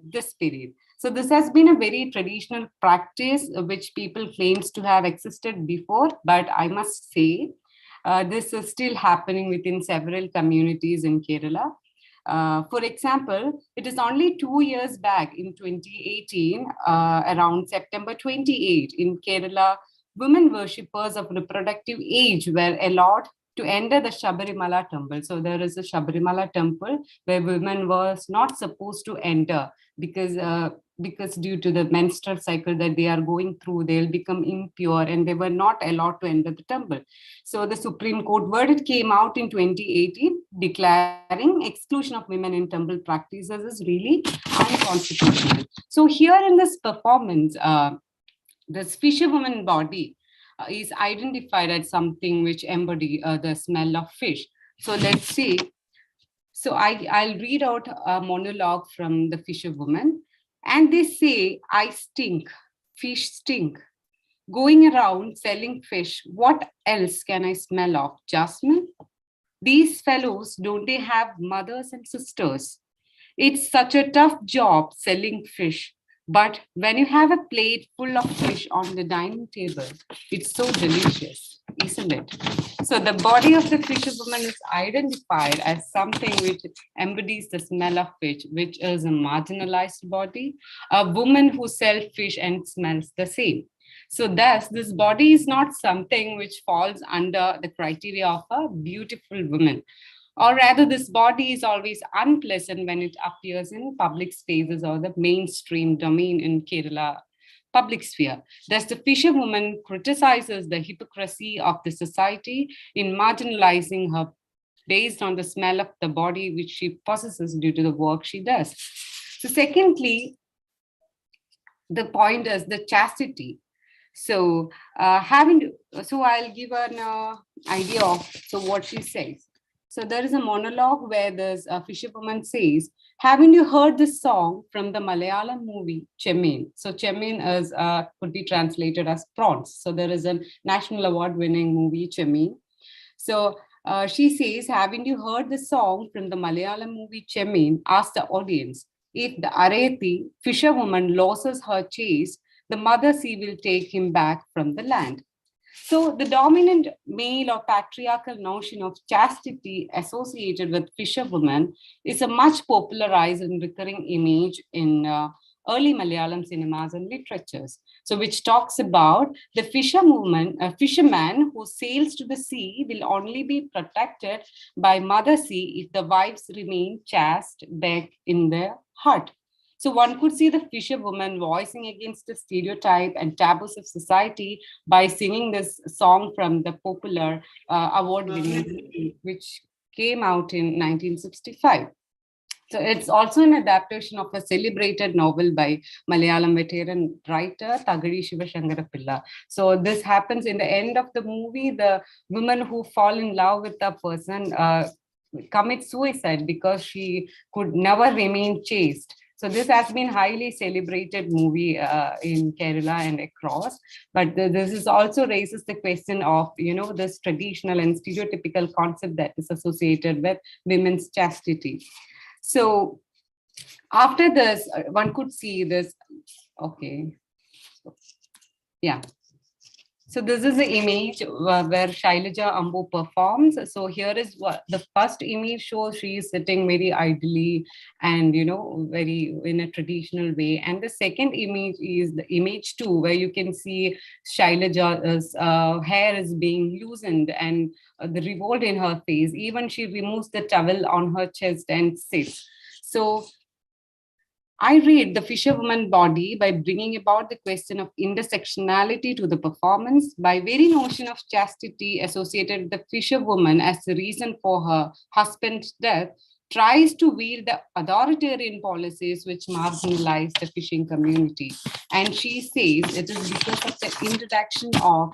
Speaker 5: this period. So this has been a very traditional practice which people claims to have existed before, but I must say this is still happening within several communities in Kerala. For example, it is only 2 years back in 2018, around September 28, in Kerala, women worshippers of reproductive age were allowed to enter the Shabarimala temple. So there is a Shabarimala temple where women was not supposed to enter because due to the menstrual cycle that they are going through, they'll become impure, and they were not allowed to enter the temple. So the Supreme Court verdict came out in 2018 declaring exclusion of women in temple practices is really unconstitutional. So here in this performance, this fisherwoman body is identified as something which embody the smell of fish. So let's see. So I'll read out a monologue from the fisherwoman. And they say, I stink, fish stink. Going around selling fish, what else can I smell of? Jasmine? These fellows, don't they have mothers and sisters? It's such a tough job selling fish. But when you have a plate full of fish on the dining table, it's so delicious, isn't it? So the body of the fisherwoman is identified as something which embodies the smell of fish, which is a marginalized body, a woman who sells fish and smells the same. So thus, this body is not something which falls under the criteria of a beautiful woman. Or rather, this body is always unpleasant when it appears in public spaces or the mainstream domain in Kerala public sphere. Thus, the fisherwoman criticizes the hypocrisy of the society in marginalizing her based on the smell of the body which she possesses due to the work she does. So secondly, the point is the chastity. So I'll give an idea of what she says. So there is a monologue where there's a fisherwoman says, haven't you heard this song from the Malayalam movie Chemin? So Chemin is could be translated as prawns. So there is a national award-winning movie Chemin. So she says, haven't you heard the song from the Malayalam movie Chemin? Ask the audience. If the Areti fisherwoman loses her chase, the mother sea will take him back from the land. So the dominant male or patriarchal notion of chastity associated with fisherwomen is a much popularized and recurring image in early Malayalam cinemas and literatures. So which talks about the fisherman who sails to the sea will only be protected by mother sea if the wives remain chaste back in their heart. So one could see the fisherwoman voicing against the stereotype and taboos of society by singing this song from the popular award-winning movie, which came out in 1965. So it's also an adaptation of a celebrated novel by Malayalam veteran writer Thagadi Shivashankara Pilla. So this happens in the end of the movie. The woman who fall in love with the person commits suicide because she could never remain chaste. So this has been highly celebrated movie in Kerala and across, but this is also raises the question of, this traditional and stereotypical concept that is associated with women's chastity. So after this, one could see this, okay, yeah. So this is the image where Shailaja Ambu performs. So here is what the first image shows. She is sitting very idly and, very in a traditional way. And the second image is the image 2, where you can see Shailaja's hair is being loosened and the revolt in her face. Even she removes the towel on her chest and sits. So I read the fisherwoman body by bringing about the question of intersectionality to the performance, by very notion of chastity associated with the fisherwoman as the reason for her husband's death, tries to wield the authoritarian policies which marginalize the fishing community. And she says it is because of the introduction of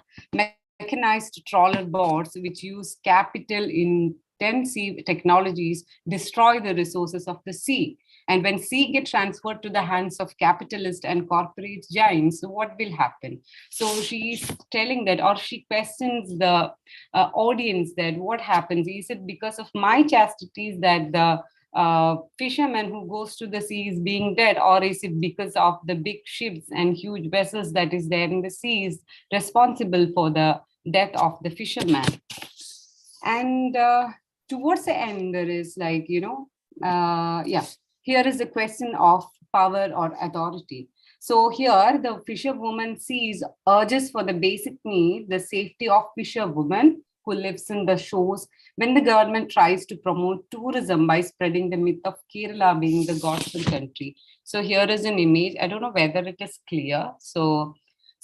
Speaker 5: mechanized trawler boats which use capital intensive technologies, destroy the resources of the sea. And when sea gets transferred to the hands of capitalist and corporate giants, so what will happen? So she's telling that, or she questions the audience that what happens? Is it because of my chastity that the fisherman who goes to the sea is being dead, or is it because of the big ships and huge vessels that is there in the sea is responsible for the death of the fisherman? And towards the end, there is like, here is the question of power or authority. So here the fisherwoman sees urges for the basic need, the safety of fisherwomen who lives in the shores, when the government tries to promote tourism by spreading the myth of Kerala being the gospel country. So here is an image. I don't know whether it is clear. So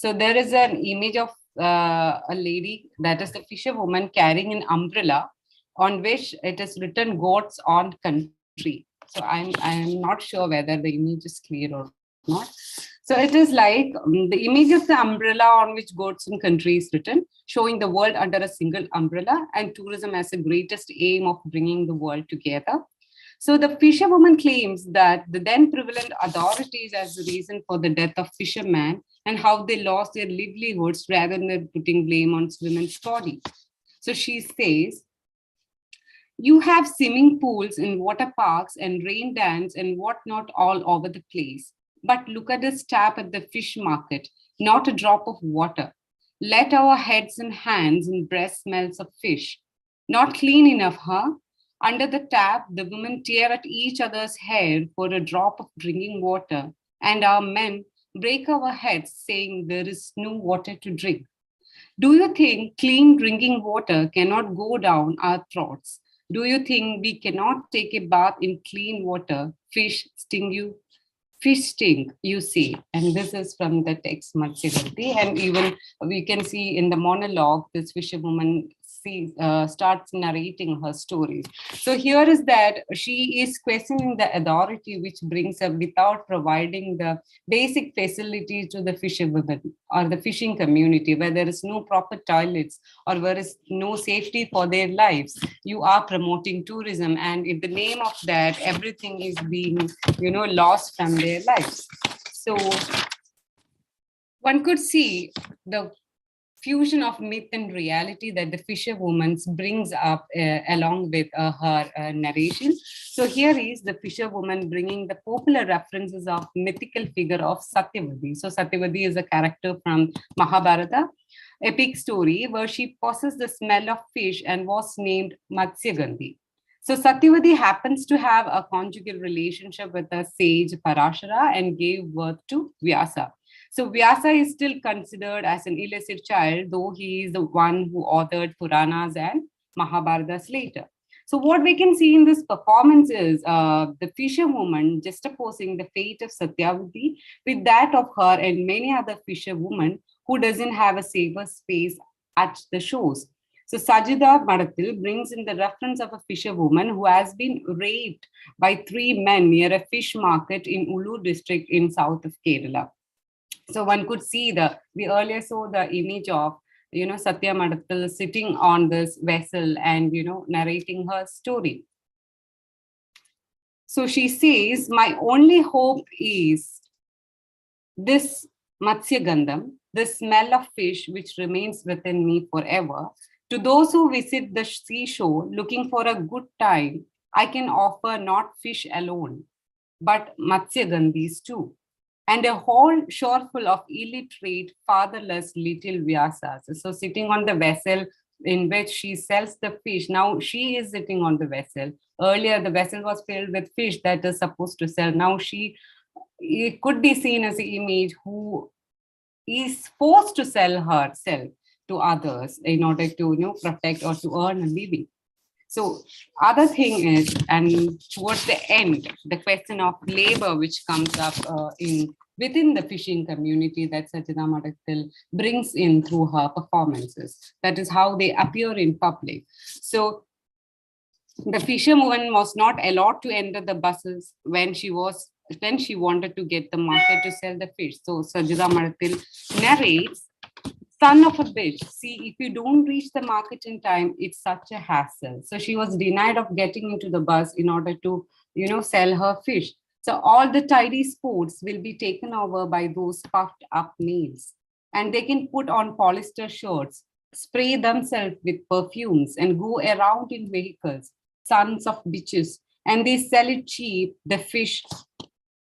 Speaker 5: there is an image of a lady, that is the fisherwoman, carrying an umbrella on which it is written "Goats on country." So I'm not sure whether the image is clear or not. So it is like the image of the umbrella on which goats and country is written, showing the world under a single umbrella and tourism as the greatest aim of bringing the world together. So the fisherwoman claims that the then prevalent authorities as the reason for the death of fishermen and how they lost their livelihoods rather than putting blame on women's body. So she says, you have swimming pools in water parks and rain dance and whatnot all over the place. But look at this tap at the fish market, not a drop of water. Let our heads and hands and breast smells of fish. Not clean enough, huh? Under the tap, the women tear at each other's hair for a drop of drinking water, and our men break our heads saying there is no water to drink. Do you think clean drinking water cannot go down our throats? Do you think we cannot take a bath in clean water? Fish sting you? Fish stink, you see. And this is from the text Matsyagandhi. And even we can see in the monologue, this fisherwoman starts narrating her story. So here is that she is questioning the authority which brings up without providing the basic facilities to the fisherwomen or the fishing community, where there is no proper toilets or where there is no safety for their lives. You are promoting tourism, and in the name of that, everything is being, lost from their lives. So one could see the fusion of myth and reality that the fisherwoman brings up along with her narration. So here is the fisherwoman bringing the popular references of mythical figure of Satyavati. So Satyavati is a character from Mahabharata, epic story where she possessed the smell of fish and was named Matsyagandhi. So Satyavati happens to have a conjugal relationship with the sage Parashara and gave birth to Vyasa. So Vyasa is still considered as an illicit child, though he is the one who authored Puranas and Mahabharatas later. So what we can see in this performance is the fisherwoman juxtaposing the fate of Satyavati with that of her and many other fisherwomen who doesn't have a safer space at the shores. So Sajida Madatil brings in the reference of a fisherwoman who has been raped by 3 men near a fish market in Ulu district in south of Kerala. So one could see we earlier saw the image of, Satya Madatil sitting on this vessel and, narrating her story. So she says, my only hope is this Matsyagandham, the smell of fish which remains within me forever. To those who visit the seashore looking for a good time, I can offer not fish alone, but Matsyagandhis too. And a whole shore full of illiterate, fatherless little Vyasas. So sitting on the vessel in which she sells the fish. Now she is sitting on the vessel. Earlier, the vessel was filled with fish that is supposed to sell. Now it could be seen as an image who is forced to sell herself to others in order to protect or to earn a living. So other thing is, and towards the end, the question of labor which comes up within the fishing community that Sajida Madatil brings in through her performances. That is how they appear in public. So the fisherwoman was not allowed to enter the buses when she wanted to get the market to sell the fish. So Sajida Madatil narrates, son of a bitch, see, if you don't reach the market in time, it's such a hassle. So she was denied of getting into the bus in order to, sell her fish. So all the tidy sports will be taken over by those puffed up males. And they can put on polyester shirts, spray themselves with perfumes and go around in vehicles, sons of bitches, and they sell it cheap, the fish.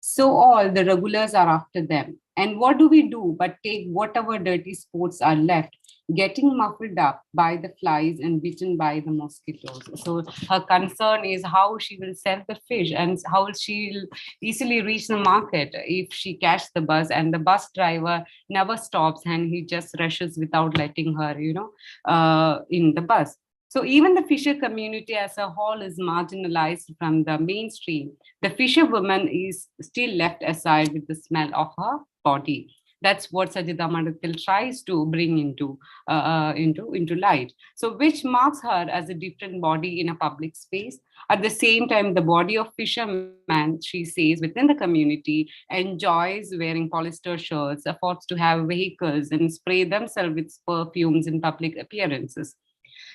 Speaker 5: So all the regulars are after them. And what do we do but take whatever dirty sports are left, getting muffled up by the flies and bitten by the mosquitoes. So her concern is how she will sell the fish and how she'll easily reach the market if she catches the bus and the bus driver never stops and he just rushes without letting her, in the bus. So even the fisher community as a whole is marginalized from the mainstream. The fisherwoman is still left aside with the smell of her body. That's what Sajida Madatil tries to bring into light. So which marks her as a different body in a public space. At the same time, the body of fisherman, she says, within the community, enjoys wearing polyester shirts, affords to have vehicles and spray themselves with perfumes in public appearances.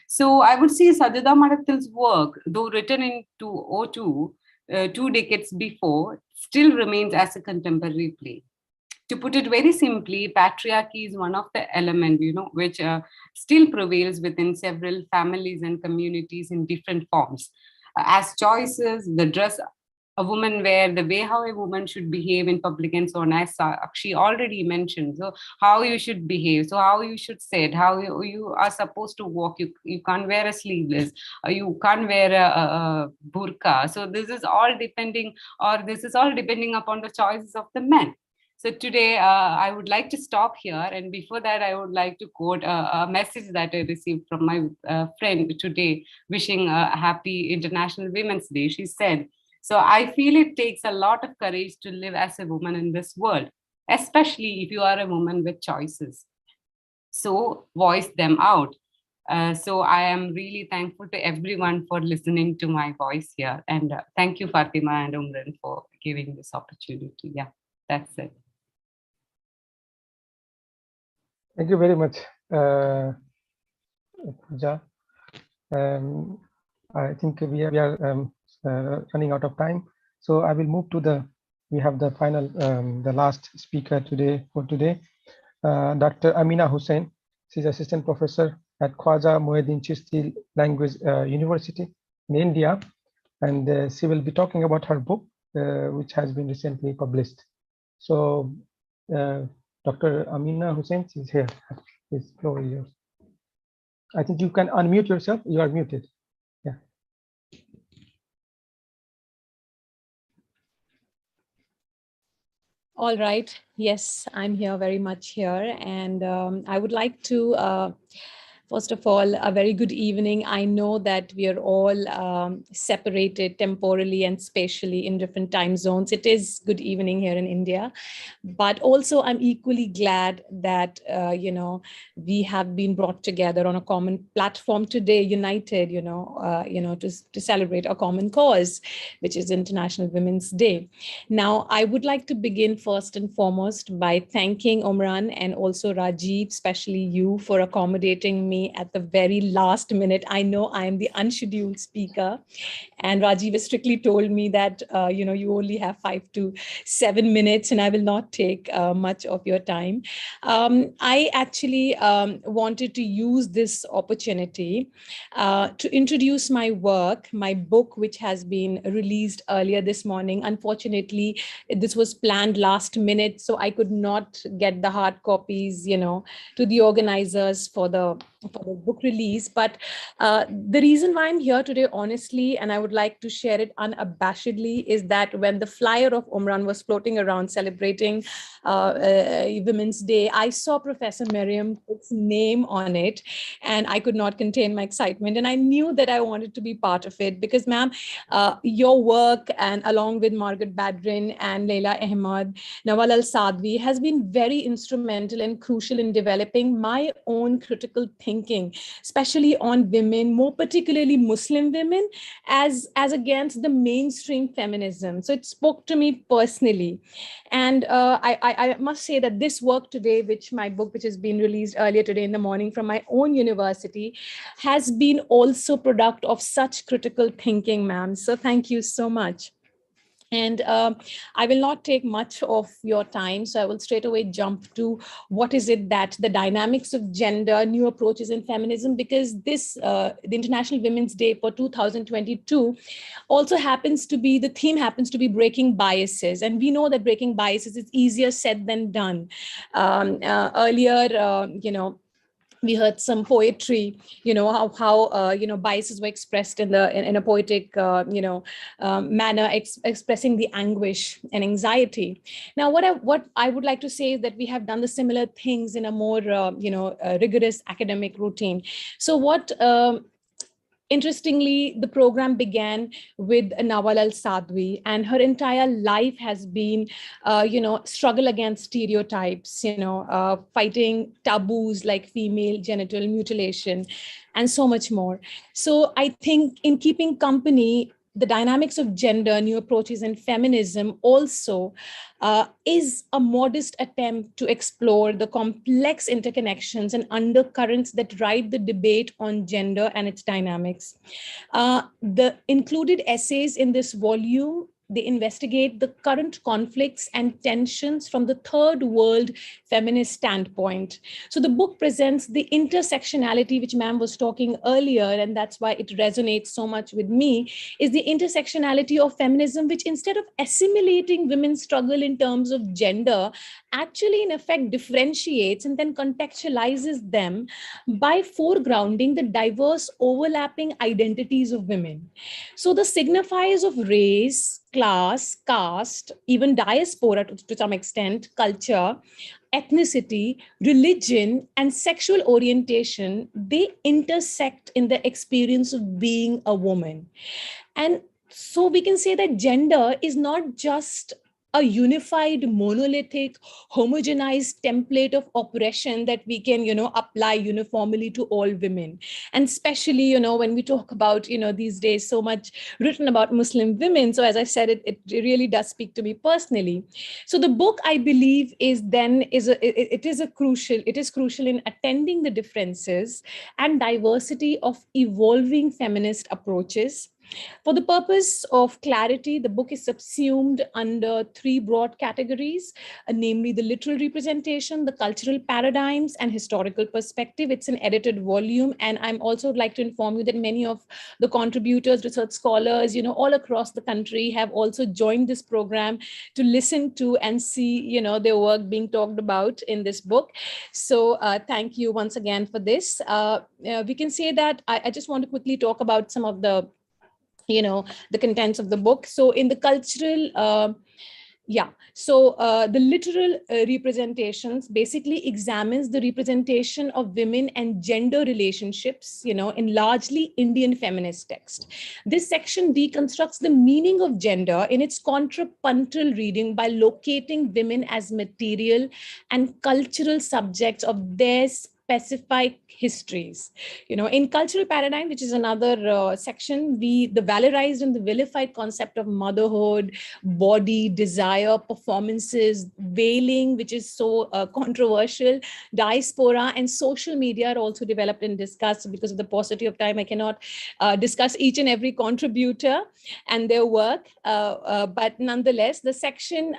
Speaker 5: So I would say Sajida Madatil's work, though written in 2002, 2 decades before, still remains as a contemporary play. To put it very simply, patriarchy is one of the elements, which still prevails within several families and communities in different forms. As choices, the dress a woman where the way how a woman should behave in public and so on, as Sakshi already mentioned. So how you should behave, so how you should sit, how you are supposed to walk. You can't wear a sleeveless, you can't wear a burqa. So this is all depending upon the choices of the men. So today, I would like to stop here. And before that, I would like to quote a message that I received from my friend today, wishing a happy International Women's Day. She said, "So I feel it takes a lot of courage to live as a woman in this world, especially if you are a woman with choices. So voice them out." So I am really thankful to everyone for listening to my voice here. And thank you, Fatima and Umran, for giving this opportunity. Yeah, that's it.
Speaker 1: Thank you very much, Pooja. I think we are running out of time, so I will move to we have the final, the last speaker for today, Dr. Amina Hussain. She's assistant professor at Khwaja Moinuddin Chishti Language University in India, and she will be talking about her book, which has been recently published. So, Dr. Amina Hussain is here. Please, floor is yours. I think you can unmute yourself. You are muted. Yeah.
Speaker 6: All right. Yes, I'm here, very much here. And I would like to, first of all, a very good evening. I know that we are all separated temporally and spatially in different time zones. It is good evening here in India. But also, I'm equally glad that, we have been brought together on a common platform today, united, to celebrate a common cause, which is International Women's Day. Now, I would like to begin first and foremost by thanking Umran and also Rajiv, especially you, for accommodating me at the very last minute. I know I am the unscheduled speaker, and Rajiv has strictly told me that, you only have 5 to 7 minutes, and I will not take much of your time. I actually wanted to use this opportunity to introduce my work, my book, which has been released earlier this morning. Unfortunately, this was planned last minute, so I could not get the hard copies, to the organizers for the book release. But the reason why I'm here today, honestly, and I would like to share it unabashedly, is that when the flyer of Umran was floating around celebrating Women's Day, I saw Professor Miriam Cook's name on it, and I could not contain my excitement. And I knew that I wanted to be part of it because, ma'am, your work, and along with Margaret Badrin and Leila Ahmad, Nawal Saadawi, has been very instrumental and crucial in developing my own critical thinking, especially on women, more particularly Muslim women, as against the mainstream feminism. So it spoke to me personally. And I must say that this work today, my book, which has been released earlier today in the morning from my own university, has been also product of such critical thinking, ma'am. So thank you so much. And I will not take much of your time, so I will straight away jump to what is it that the dynamics of gender, new approaches in feminism, because this, the International Women's Day for 2022 also happens to be, the theme happens to be breaking biases. And we know that breaking biases is easier said than done. Earlier, we heard some poetry, how biases were expressed in a poetic, manner, expressing the anguish and anxiety. Now, what I would like to say is that we have done the similar things in a more, rigorous academic routine. So what interestingly, the program began with Nawal Saadawi, and her entire life has been, struggle against stereotypes, fighting taboos like female genital mutilation, and so much more. So I think in keeping company, the dynamics of gender, new approaches, and feminism also is a modest attempt to explore the complex interconnections and undercurrents that drive the debate on gender and its dynamics. The included essays in this volume they investigate the current conflicts and tensions from the third world feminist standpoint. So the book presents the intersectionality, which ma'am was talking earlier, and that's why it resonates so much with me, is the intersectionality of feminism, which instead of assimilating women's struggle in terms of gender, actually in effect differentiates and then contextualizes them by foregrounding the diverse overlapping identities of women. So the signifiers of race, class, caste, even diaspora to some extent, culture, ethnicity, religion, and sexual orientation, they intersect in the experience of being a woman. And so we can say that gender is not just a unified, monolithic, homogenized template of oppression that we can, apply uniformly to all women. And especially, when we talk about, these days, so much written about Muslim women. So as I said, it really does speak to me personally. So the book, I believe, is crucial in attending the differences and diversity of evolving feminist approaches. For the purpose of clarity, the book is subsumed under three broad categories, namely the literal representation, the cultural paradigms, and historical perspective. It's an edited volume. And I'm also would like to inform you that many of the contributors, research scholars, all across the country have also joined this program to listen to and see, their work being talked about in this book. So thank you once again for this. We can say that I just want to quickly talk about some of the contents of the book. So in the cultural, the literal representations basically examines the representation of women and gender relationships, in largely Indian feminist text. This section deconstructs the meaning of gender in its contrapuntal reading by locating women as material and cultural subjects of their specific histories. In cultural paradigm, which is another section, the valorized and the vilified concept of motherhood, body, desire, performances, veiling, which is so controversial, diaspora, and social media are also developed and discussed. Because of the paucity of time, I cannot discuss each and every contributor and their work. But nonetheless, the section,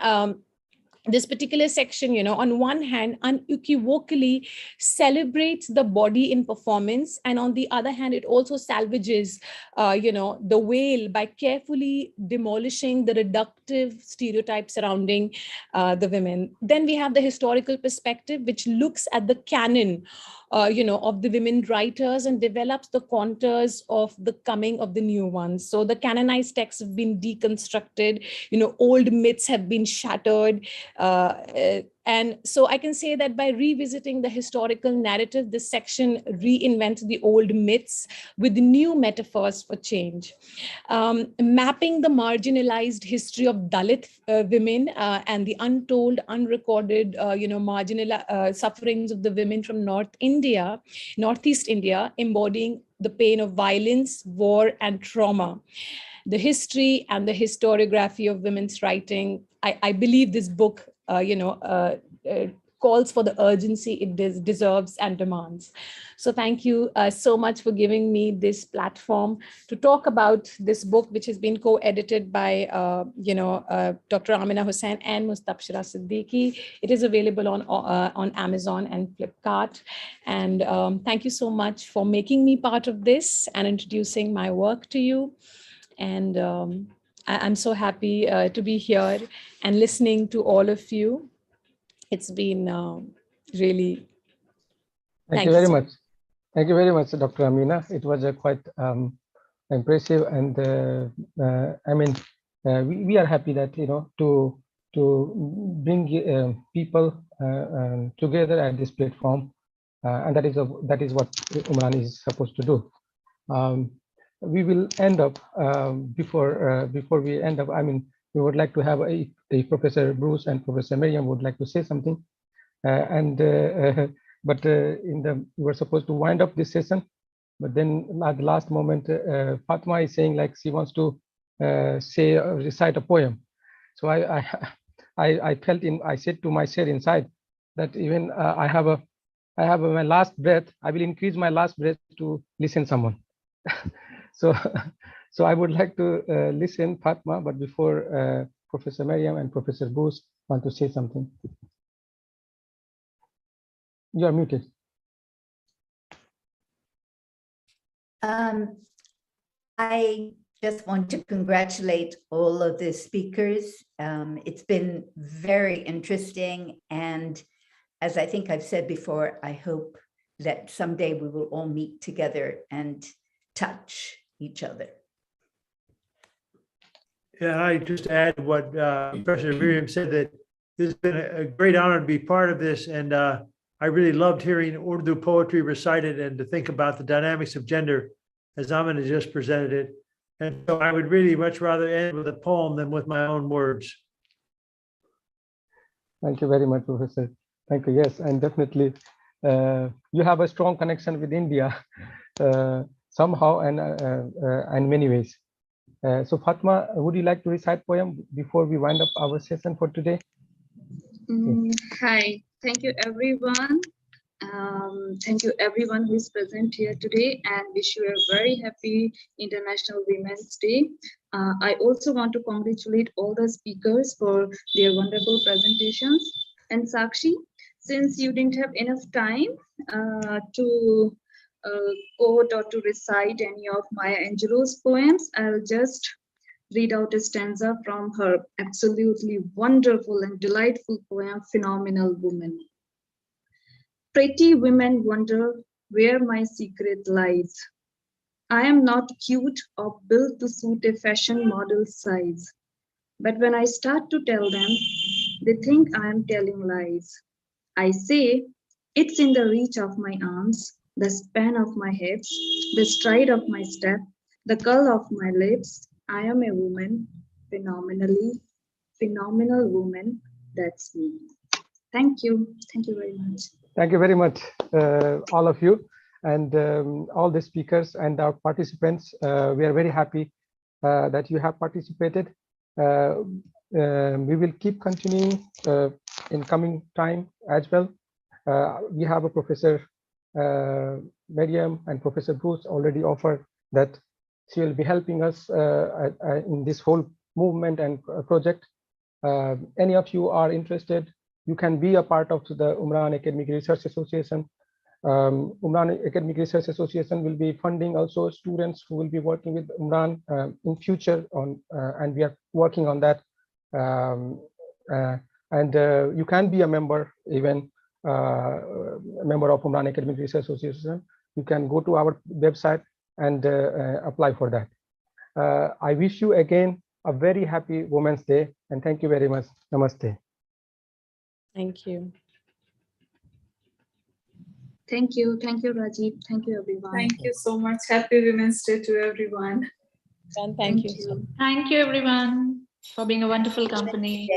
Speaker 6: this particular section, on one hand, unequivocally celebrates the body in performance. And on the other hand, it also salvages, the veil by carefully demolishing the reductive stereotypes surrounding the women. Then we have the historical perspective, which looks at the canon of the women writers and develops the contours of the coming of the new ones. So the canonized texts have been deconstructed, old myths have been shattered. And so I can say that by revisiting the historical narrative, this section reinvents the old myths with new metaphors for change. Mapping the marginalized history of Dalit women and the untold, unrecorded, marginal sufferings of the women from Northeast India, embodying the pain of violence, war, and trauma. The history and the historiography of women's writing. I believe this book calls for the urgency it deserves and demands. So thank you so much for giving me this platform to talk about this book, which has been co-edited by Dr. Amina Hussain and Mustabshira Siddiqui. It is available on Amazon and Flipkart. And thank you so much for making me part of this and introducing my work to you. And I'm so happy to be here and listening to all of you. It's been really.
Speaker 1: Thank you very much. Thank you very much, Dr. Amina. It was quite impressive, and we are happy that to bring people together at this platform, and that is what Umran is supposed to do. We will end up before we end up. We would like to have a Professor Bruce and Professor Miriam would like to say something, but we were supposed to wind up this session, but then at the last moment, Fatma is saying like she wants to recite a poem. So I felt I said to myself inside that even I have my last breath. I will increase my last breath to listen someone. So So I would like to listen, Fatma, but before Professor Miriam and Professor Bruce want to say something. You are muted.
Speaker 2: I just want to congratulate all of the speakers. It's been very interesting. And as I think I've said before, I hope that someday we will all meet together and touch each other.
Speaker 3: Yeah, I just add what Professor Miriam said, that this has been a great honor to be part of this. And I really loved hearing Urdu poetry recited and to think about the dynamics of gender as Amina just presented it. And so I would really much rather end with a poem than with my own words.
Speaker 1: Thank you very much, Professor. Thank you. Yes, and definitely you have a strong connection with India somehow and in many ways. So Fatma, would you like to recite poem before we wind up our session for today?
Speaker 7: Hi, thank you everyone. Thank you everyone who is present here today, and wish you a very happy International Women's Day. I also want to congratulate all the speakers for their wonderful presentations. And Sakshi, since you didn't have enough time to quote or to recite any of Maya Angelou's poems, I'll just read out a stanza from her absolutely wonderful and delightful poem, Phenomenal Woman. Pretty women wonder where my secret lies. I am not cute or built to suit a fashion model size. But when I start to tell them, they think I am telling lies. I say, it's in the reach of my arms, the span of my hips, the stride of my step, the curl of my lips. I am a woman, phenomenal woman, that's me. Thank you. Thank you very much.
Speaker 1: Thank you very much, all of you, and all the speakers and our participants. We are very happy that you have participated. We will keep continuing in coming time as well. We have a Professor Miriam and Professor Bruce already offered that she will be helping us in this whole movement and project. Any of you are interested, you can be a part of the Umran Academic Research Association. Umran Academic Research Association will be funding also students who will be working with Umran in future on, and we are working on that. You can be a member, even a member of Umran Academic Research Association. You can go to our website and apply for that. I wish you again a very happy Women's Day, and thank you very much. Namaste.
Speaker 6: Thank you.
Speaker 7: Thank you, Rajiv. Thank you, everyone.
Speaker 8: Thank you so much. Happy Women's Day to everyone.
Speaker 6: And thank you.
Speaker 4: Thank you, everyone, for being a wonderful company.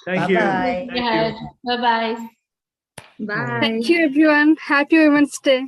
Speaker 3: Thank you.
Speaker 2: Bye-bye.
Speaker 3: Thank you.
Speaker 4: Bye-bye.
Speaker 7: Bye.
Speaker 8: Thank you, everyone. Happy Women's Day.